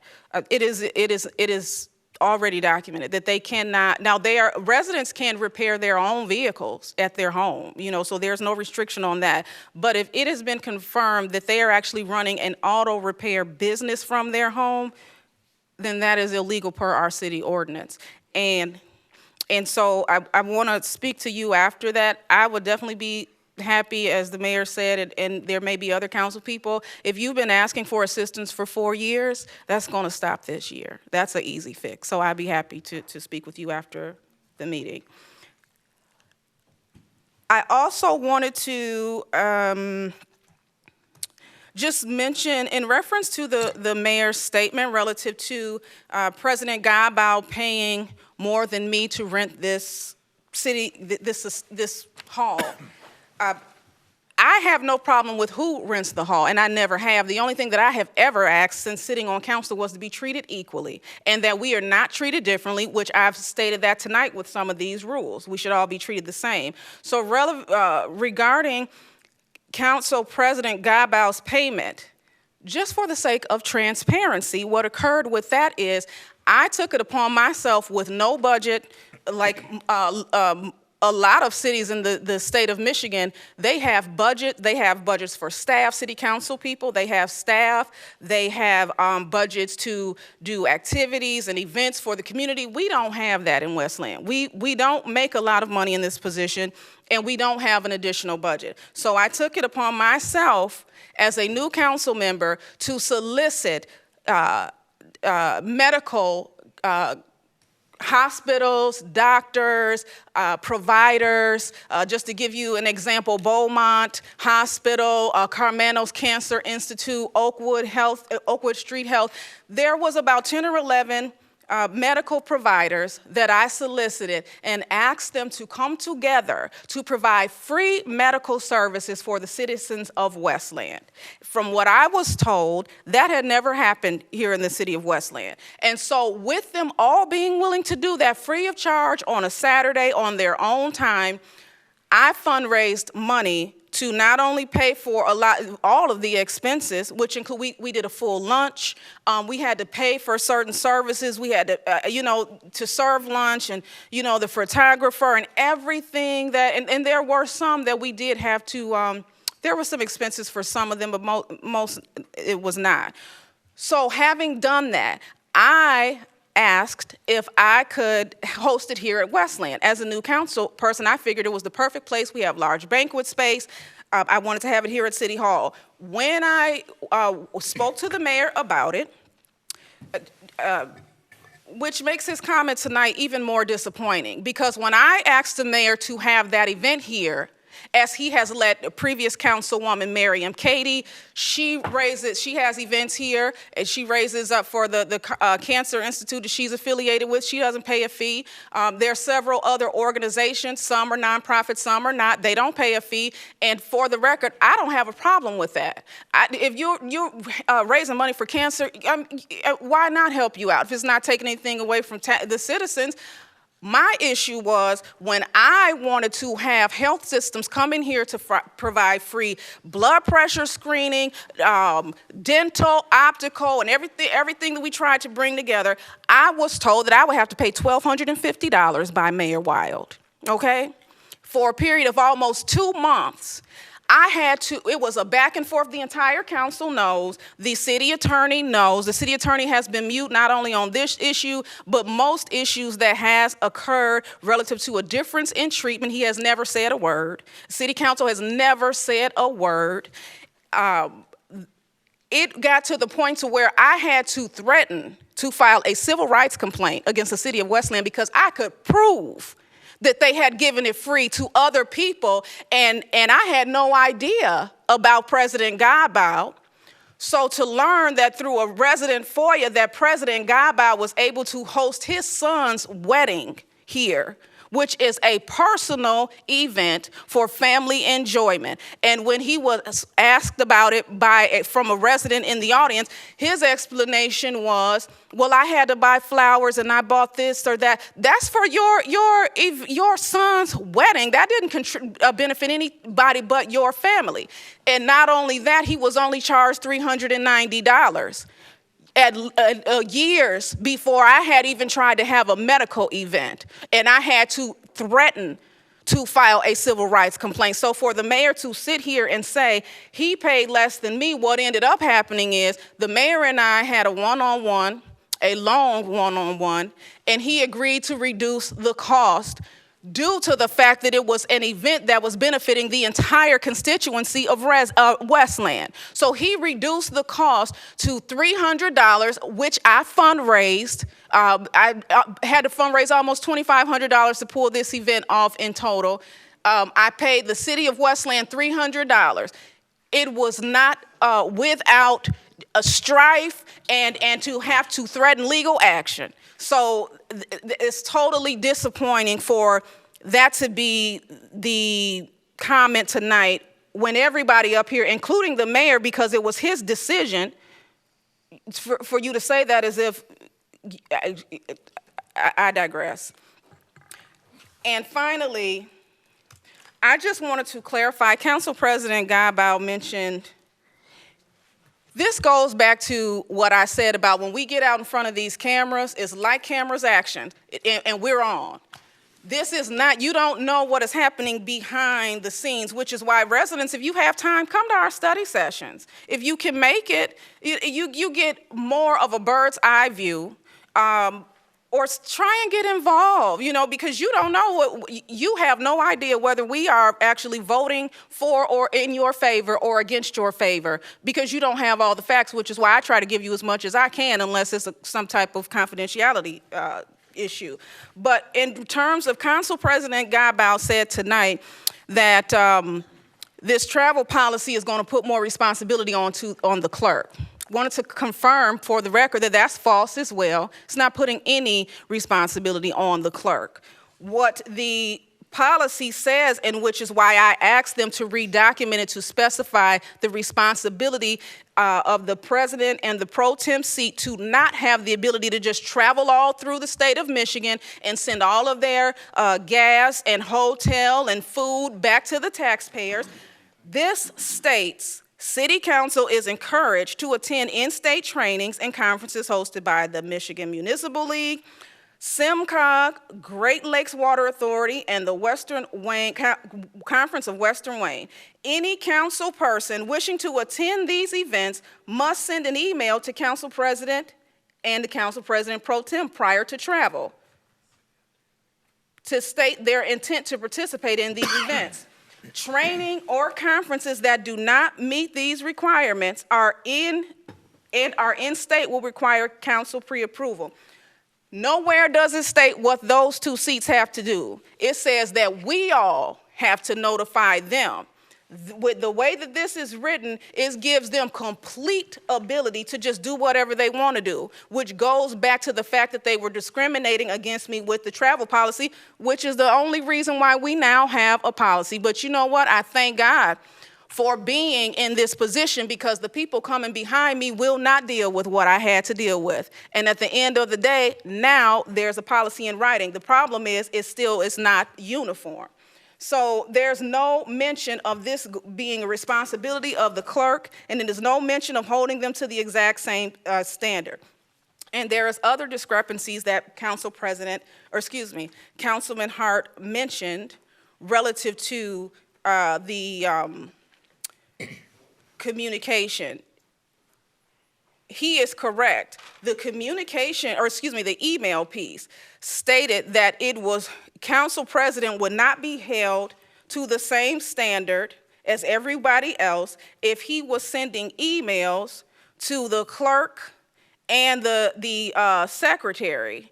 It is already documented that they cannot, now residents can repair their own vehicles at their home, so there's no restriction on that. But if it has been confirmed that they are actually running an auto repair business from their home, then that is illegal per our city ordinance. And so I want to speak to you after that. I would definitely be happy, as the mayor said, and there may be other council people. If you've been asking for assistance for 4 years, that's going to stop this year. That's an easy fix. So I'd be happy to speak with you after the meeting. I also wanted to just mention, in reference to the mayor's statement relative to President Campbell paying more than me to rent this this hall. I have no problem with who rents the hall, and I never have. The only thing that I have ever asked since sitting on council was to be treated equally, and that we are not treated differently, which I've stated that tonight with some of these rules. We should all be treated the same. So regarding Council President Campbell's payment, just for the sake of transparency, what occurred with that is I took it upon myself with no budget, like a lot of cities in the state of Michigan, they have budgets for staff, city council people, they have staff, they have budgets to do activities and events for the community. We don't have that in Westland. We don't make a lot of money in this position, and we don't have an additional budget. So I took it upon myself as a new council member to solicit medical hospitals, doctors, providers. Just to give you an example, Beaumont Hospital, Carmano's Cancer Institute, Oakwood Street Health. There was about 10 or 11 medical providers that I solicited and asked them to come together to provide free medical services for the citizens of Westland. From what I was told, that had never happened here in the city of Westland. And so with them all being willing to do that free of charge on a Saturday on their own time, I fundraised money to not only pay for all of the expenses, which include, we did a full lunch, we had to pay for certain services, we had to, to serve lunch, and, the photographer and everything that, and there were some that we did have to, there were some expenses for some of them, but most it was not. So having done that, I asked if I could host it here at Westland. As a new council person, I figured it was the perfect place. We have large banquet space. I wanted to have it here at City Hall. When I spoke to the mayor about it, which makes his comment tonight even more disappointing, because when I asked the mayor to have that event here, as he has let previous councilwoman Miriam Katie, she has events here, and she raises up for the Cancer Institute that she's affiliated with. She doesn't pay a fee. There are several other organizations, some are nonprofit, some are not. They don't pay a fee, and for the record, I don't have a problem with that. If you're raising money for cancer, why not help you out? If it's not taking anything away from the citizens, My issue was when I wanted to have health systems come in here to provide free blood pressure screening, dental, optical, and everything that we tried to bring together, I was told that I would have to pay $1,250 by Mayor Wild, okay? For a period of almost 2 months. It was a back and forth. The entire council knows, the city attorney knows. The city attorney has been mute not only on this issue, but most issues that has occurred relative to a difference in treatment. He has never said a word. City council has never said a word. It got to the point to where I had to threaten to file a civil rights complaint against the city of Westland because I could prove that they had given it free to other people, and I had no idea about President Godbout. So to learn that through a resident FOIA that President Godbout was able to host his son's wedding here, which is a personal event for family enjoyment. And when he was asked about it from a resident in the audience, his explanation was, well, I had to buy flowers and I bought this or that. That's for your son's wedding. That didn't benefit anybody but your family. And not only that, he was only charged $390. Years before I had even tried to have a medical event, and I had to threaten to file a civil rights complaint. So for the mayor to sit here and say he paid less than me, what ended up happening is the mayor and I had a one-on-one, a long one-on-one, and he agreed to reduce the cost due to the fact that it was an event that was benefiting the entire constituency of Westland. So he reduced the cost to $300, which I fundraised. I had to fundraise almost $2,500 to pull this event off in total. I paid the city of Westland $300. It was not without a strife and to have to threaten legal action. So it's totally disappointing for that to be the comment tonight when everybody up here, including the mayor, because it was his decision, for you to say that as if, I digress. And finally, I just wanted to clarify, Council President Godbout mentioned, this goes back to what I said about when we get out in front of these cameras, it's like cameras action, and we're on. This is not, you don't know what is happening behind the scenes, which is why residents, if you have time, come to our study sessions. If you can make it, you get more of a bird's eye view, or try and get involved, because you don't know you have no idea whether we are actually voting for or in your favor or against your favor, because you don't have all the facts, which is why I try to give you as much as I can, unless it's some type of confidentiality issue. But in terms of Council President Godbout said tonight that this travel policy is going to put more responsibility on the clerk. Wanted to confirm for the record that that's false as well. It's not putting any responsibility on the clerk. What the policy says, and which is why I asked them to redocument it to specify the responsibility of the president and the pro tem seat to not have the ability to just travel all through the state of Michigan and send all of their gas and hotel and food back to the taxpayers. This states City Council is encouraged to attend in-state trainings and conferences hosted by the Michigan Municipal League, SIMCOG, Great Lakes Water Authority, and the Western Wayne Conference of Western Wayne. Any council person wishing to attend these events must send an email to Council President and the Council President Pro Tem prior to travel to state their intent to participate in these events. Training or conferences that do not meet these requirements are in state will require council pre-approval. Nowhere does it state what those two seats have to do. It says that we all have to notify them. With the way that this is written, it gives them complete ability to just do whatever they want to do, which goes back to the fact that they were discriminating against me with the travel policy, which is the only reason why we now have a policy. But you know what? I thank God for being in this position, because the people coming behind me will not deal with what I had to deal with. And at the end of the day, now there's a policy in writing. The problem is it's not uniform. So there's no mention of this being a responsibility of the clerk, and there's no mention of holding them to the exact same standard. And there is other discrepancies that Councilman Hart mentioned relative to the communication. He is correct. The the email piece stated that it was Council President would not be held to the same standard as everybody else if he was sending emails to the clerk and the secretary.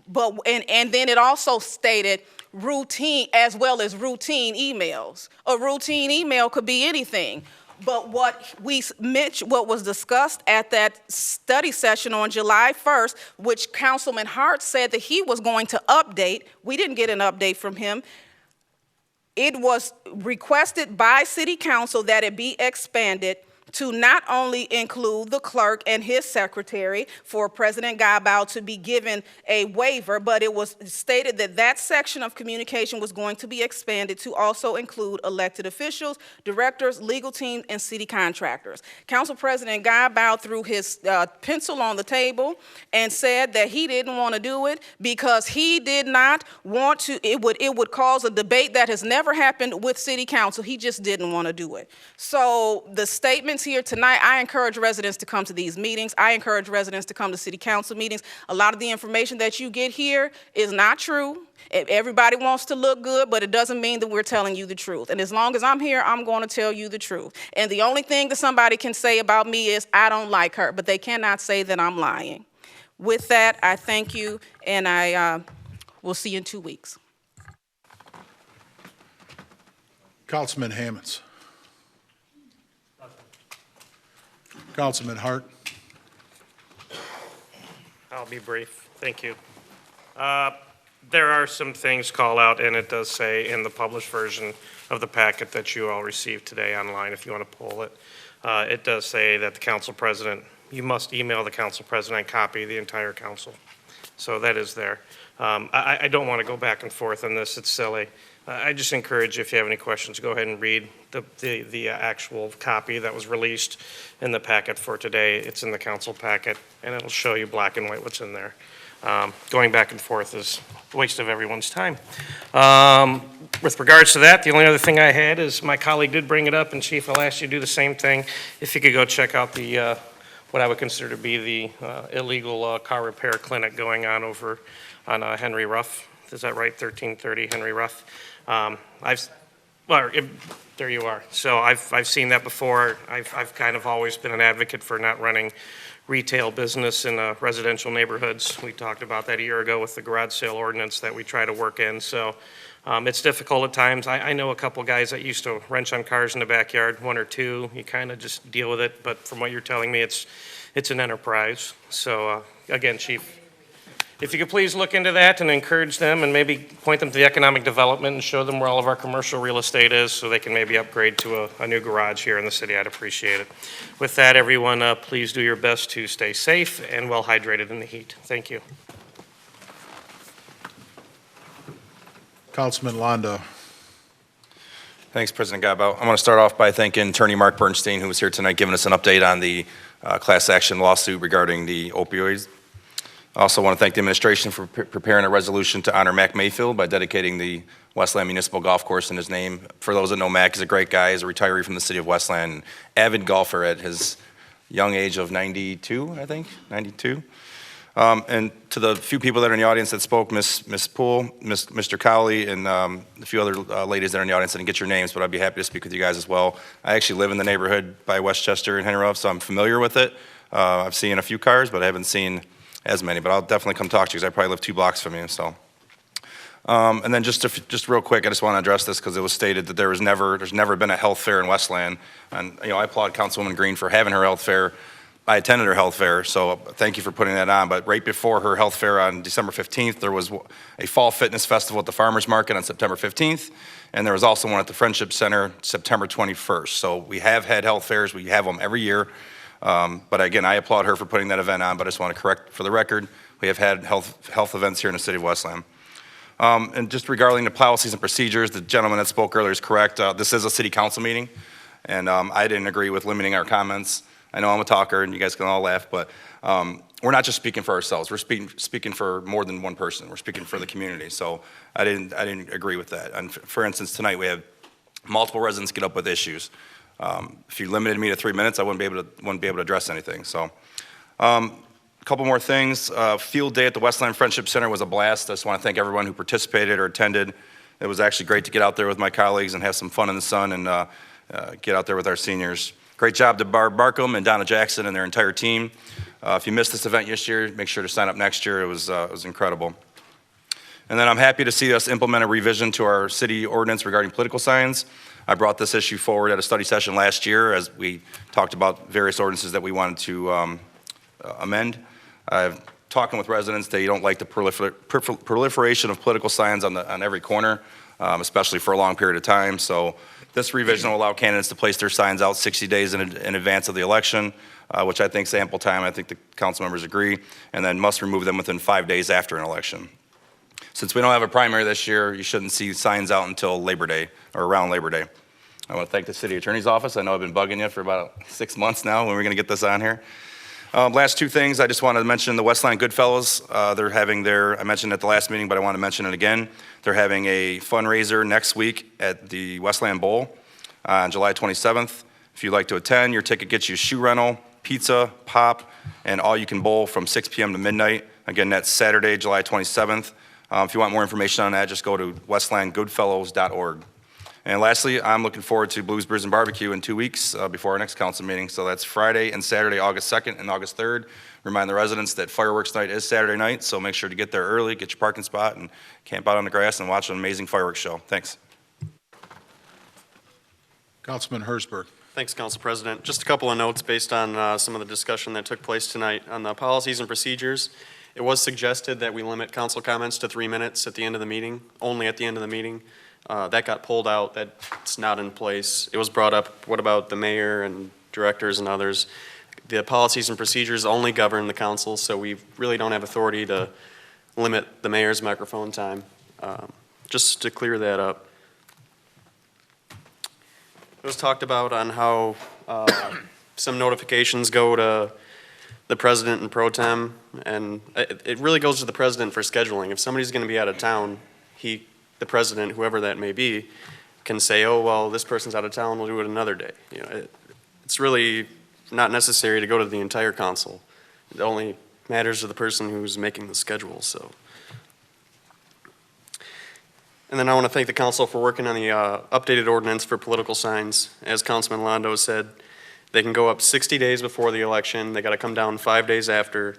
But and then it also stated routine as well as routine emails. A routine email could be anything. But what was discussed at that study session on July 1st, which Councilman Hart said that he was going to update, we didn't get an update from him. It was requested by City Council that it be expanded to not only include the clerk and his secretary for President Campbell to be given a waiver, but it was stated that that section of communication was going to be expanded to also include elected officials, directors, legal team, and city contractors. Council President Campbell threw his pencil on the table and said that he didn't want to do it because he did not want to, it would cause a debate that has never happened with City Council. He just didn't want to do it. So the statements here tonight, I encourage residents to come to these meetings. I encourage residents to come to City Council meetings. A lot of the information that you get here is not true. Everybody wants to look good, but it doesn't mean that we're telling you the truth. And as long as I'm here, I'm going to tell you the truth. And the only thing that somebody can say about me is I don't like her, but they cannot say that I'm lying. With that, I thank you, and I will see you in 2 weeks. Councilman Hammonds. Councilman Hart. I'll be brief. Thank you. There are some things called out, and it does say in the published version of the packet that you all received today online, if you want to pull it. It does say that the council president, you must email the council president and copy the entire council. So that is there. I don't want to go back and forth on this. It's silly. I just encourage, if you have any questions, go ahead and read the actual copy that was released in the packet for today. It's in the council packet, and it'll show you black and white what's in there. Going back and forth is a waste of everyone's time. With regards to that, the only other thing I had is my colleague did bring it up, and Chief, I'll ask you to do the same thing. If you could go check out the what I would consider to be the illegal car repair clinic going on over on Henry Ruff. Is that right? 1330 Henry Ruff. There you are. So I've seen that before. I've kind of always been an advocate for not running retail business in residential neighborhoods. We talked about that a year ago with the garage sale ordinance that we try to work in. So it's difficult at times. I know a couple guys that used to wrench on cars in the backyard, one or two. You kind of just deal with it. But from what you're telling me, it's an enterprise. So again, Chief, if you could please look into that and encourage them and maybe point them to the economic development and show them where all of our commercial real estate is so they can maybe upgrade to a new garage here in the city, I'd appreciate it. With that, everyone, please do your best to stay safe and well hydrated in the heat. Thank you. Councilman Londo. Thanks, President Campbell. I want to start off by thanking Attorney Mark Bernstein, who was here tonight giving us an update on the class action lawsuit regarding the opioids. I also want to thank the administration for preparing a resolution to honor Mac Mayfield by dedicating the Westland Municipal Golf Course in his name. For those that know Mac, he's a great guy. He's a retiree from the city of Westland, avid golfer at his young age of 92, I think, 92. And to the few people that are in the audience that spoke, Ms. Poole, Mr. Cowley, and a few other ladies that are in the audience, I didn't get your names, but I'd be happy to speak with you guys as well. I actually live in the neighborhood by Westchester and Henry Ruff, so I'm familiar with it. I've seen a few cars, but I haven't seen as many, but I'll definitely come talk to you because I probably live 2 blocks from you. So, and then just real quick, I just want to address this because it was stated that there's never been a health fair in Westland, and I applaud Councilwoman Green for having her health fair, I attended her health fair, so thank you for putting that on. But right before her health fair on December 15th, there was a fall fitness festival at the Farmers Market on September 15th, and there was also one at the Friendship Center September 21st. So we have had health fairs. We have them every year. But again, I applaud her for putting that event on, but I just want to correct for the record, we have had health events here in the city of Westland. And just regarding the policies and procedures, the gentleman that spoke earlier is correct. This is a city council meeting, and I didn't agree with limiting our comments. I know I'm a talker, and you guys can all laugh, but we're not just speaking for ourselves. We're speaking for more than one person. We're speaking for the community. So I didn't agree with that. And for instance, tonight we have multiple residents get up with issues. If you limited me to 3 minutes, I wouldn't be able to address anything. So a couple more things. Field day at the Westland Friendship Center was a blast. I just want to thank everyone who participated or attended. It was actually great to get out there with my colleagues and have some fun in the sun and get out there with our seniors. Great job to Barb Barkham and Donna Jackson and their entire team. If you missed this event this year, make sure to sign up next year. It was incredible. And then I'm happy to see us implement a revision to our city ordinance regarding political signs. I brought this issue forward at a study session last year as we talked about various ordinances that we wanted to amend. I've talking with residents, they don't like the proliferation of political signs on every corner, especially for a long period of time. So this revision will allow candidates to place their signs out 60 days in advance of the election, which I think is ample time. I think the council members agree, and then must remove them within 5 days after an election. Since we don't have a primary this year, you shouldn't see signs out until Labor Day or around Labor Day. I want to thank the city attorney's office. I know I've been bugging you for about 6 months now when we're going to get this on here. Last two things, I just wanted to mention the Westland Goodfellows. They're having I mentioned it at the last meeting, but I want to mention it again. They're having a fundraiser next week at the Westland Bowl on July 27th. If you'd like to attend, your ticket gets you shoe rental, pizza, pop, and all you can bowl from 6 p.m. to midnight. Again, that's Saturday, July 27th. If you want more information on that, just go to westlandgoodfellows.org. And lastly, I'm looking forward to Blues, Brews, and Barbecue in 2 weeks before our next council meeting. So that's Friday and Saturday, August 2nd and August 3rd. Remind the residents that fireworks night is Saturday night, so make sure to get there early, get your parking spot, and camp out on the grass and watch an amazing fireworks show. Thanks. Councilman Hersberg. Thanks, Council President. Just a couple of notes based on some of the discussion that took place tonight on the policies and procedures. It was suggested that we limit council comments to 3 minutes at the end of the meeting, only at the end of the meeting. That got pulled out. That's not in place. It was brought up, what about the mayor and directors and others? The policies and procedures only govern the council, so we really don't have authority to limit the mayor's microphone time. Just to clear that up. It was talked about on how some notifications go to the president and pro tem, and it really goes to the president for scheduling. If somebody's going to be out of town, the president, whoever that may be, can say, oh, well, this person's out of town, we'll do it another day. You know, it's really not necessary to go to the entire council. It only matters to the person who's making the schedule, so. And then I want to thank the council for working on the updated ordinance for political signs. As Councilman Londo said, they can go up 60 days before the election. They got to come down 5 days after.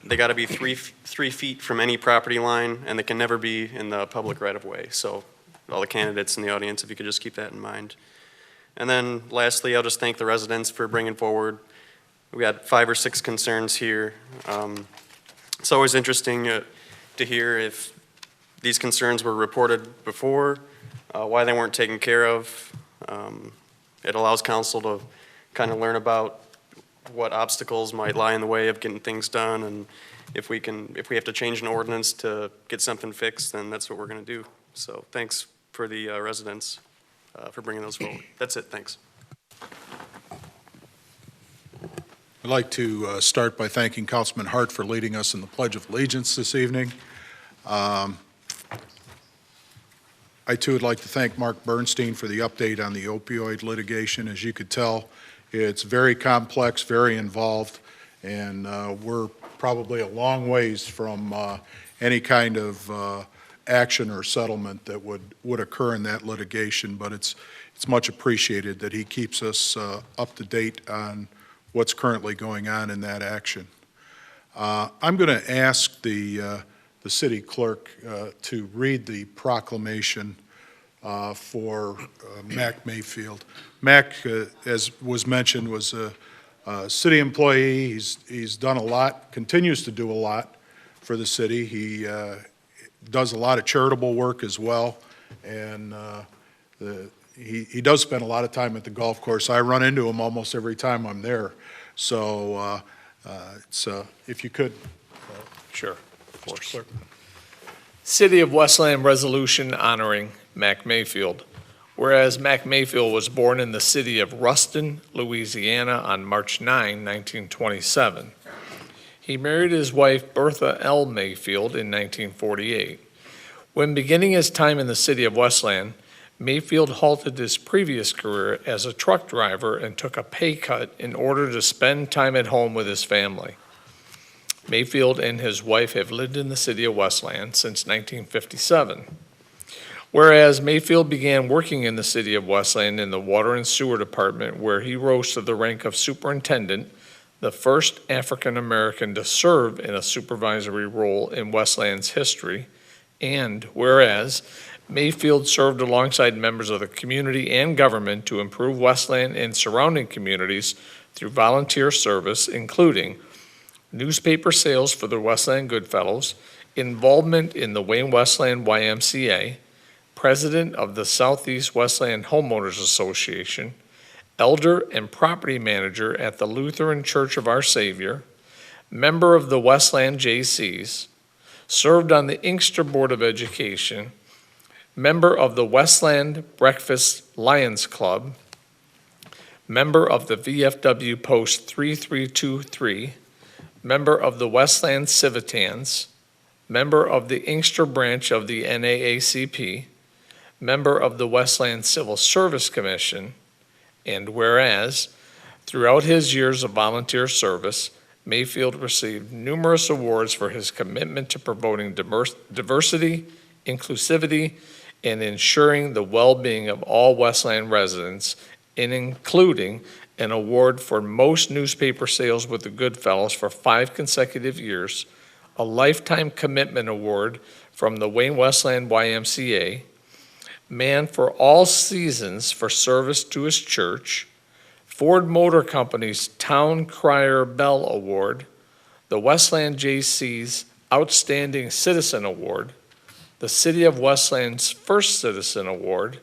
They got to be 3 feet from any property line, and they can never be in the public right-of-way. So all the candidates in the audience, if you could just keep that in mind. And then lastly, I'll just thank the residents for bringing forward. We had 5 or 6 concerns here. It's always interesting to hear if these concerns were reported before, why they weren't taken care of. It allows council to kind of learn about what obstacles might lie in the way of getting things done, and if we have to change an ordinance to get something fixed, then that's what we're going to do. So thanks for the residents for bringing those forward. That's it. Thanks. I'd like to start by thanking Councilman Hart for leading us in the Pledge of Allegiance this evening. I too would like to thank Mark Bernstein for the update on the opioid litigation. As you could tell, it's very complex, very involved, and we're probably a long ways from any kind of action or settlement that would occur in that litigation, but it's much appreciated that he keeps us up to date on what's currently going on in that action. I'm going to ask the city clerk to read the proclamation for Mac Mayfield. Mac, as was mentioned, was City employee, he's done a lot, continues to do a lot for the city. He does a lot of charitable work as well, and he does spend a lot of time at the golf course. I run into him almost every time I'm there. So if you could. Sure, of course. City of Westland Resolution honoring Mac Mayfield. Whereas Mac Mayfield was born in the city of Ruston, Louisiana on March 9, 1927. He married his wife Bertha L. Mayfield in 1948. When beginning his time in the city of Westland, Mayfield halted his previous career as a truck driver and took a pay cut in order to spend time at home with his family. Mayfield and his wife have lived in the city of Westland since 1957. Whereas Mayfield began working in the city of Westland in the Water and Sewer Department, where he rose to the rank of superintendent, the first African American to serve in a supervisory role in Westland's history. And whereas Mayfield served alongside members of the community and government to improve Westland and surrounding communities through volunteer service, including newspaper sales for the Westland Goodfellows, involvement in the Wayne Westland YMCA, president of the Southeast Westland Homeowners Association, elder and property manager at the Lutheran Church of Our Savior, member of the Westland JCs, served on the Inkster Board of Education, member of the Westland Breakfast Lions Club, member of the VFW Post 3323, member of the Westland Civitans, member of the Inkster branch of the NAACP, member of the Westland Civil Service Commission, and whereas, throughout his years of volunteer service, Mayfield received numerous awards for his commitment to promoting diversity, inclusivity, and ensuring the well-being of all Westland residents, and including an award for most newspaper sales with the Goodfellows for 5 consecutive years, a Lifetime Commitment Award from the Wayne Westland YMCA, Man for All Seasons for service to his church, Ford Motor Company's Town Crier Bell Award, the Westland JC's Outstanding Citizen Award, the City of Westland's First Citizen Award,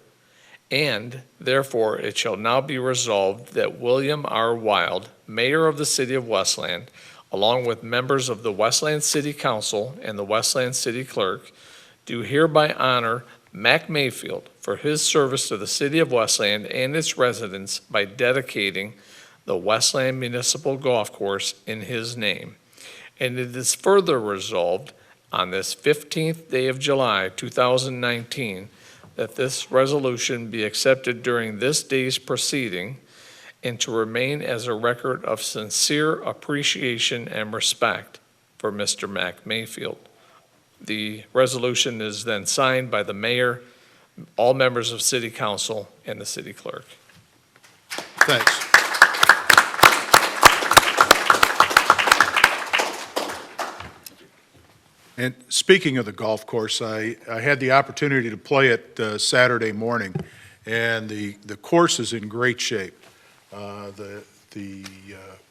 and therefore it shall now be resolved that William R. Wild, Mayor of the City of Westland, along with members of the Westland City Council and the Westland City Clerk, do hereby honor Mac Mayfield for his service to the City of Westland and its residents by dedicating the Westland Municipal Golf Course in his name. And it is further resolved on this 15th day of July, 2019, that this resolution be accepted during this day's proceeding and to remain as a record of sincere appreciation and respect for Mr. Mac Mayfield. The resolution is then signed by the mayor, all members of city council, and the city clerk. Thanks. And speaking of the golf course, I had the opportunity to play it Saturday morning, and the course is in great shape. The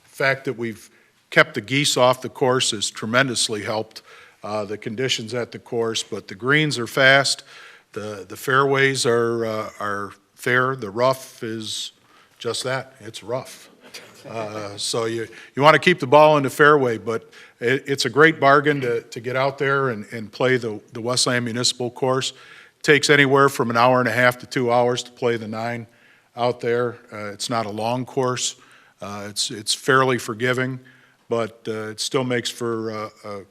fact that we've kept the geese off the course has tremendously helped the conditions at the course, but the greens are fast, the fairways are fair, the rough is just that, it's rough. So you want to keep the ball in the fairway, but it's a great bargain to get out there and play the Westland Municipal Course. It takes anywhere from an hour and a half to 2 hours to play the 9 out there. It's not a long course. It's fairly forgiving, but it still makes for a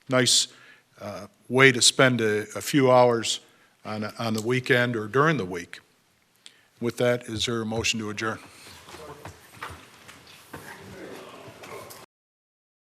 nice way to spend a few hours on the weekend or during the week. With that, is there a motion to adjourn?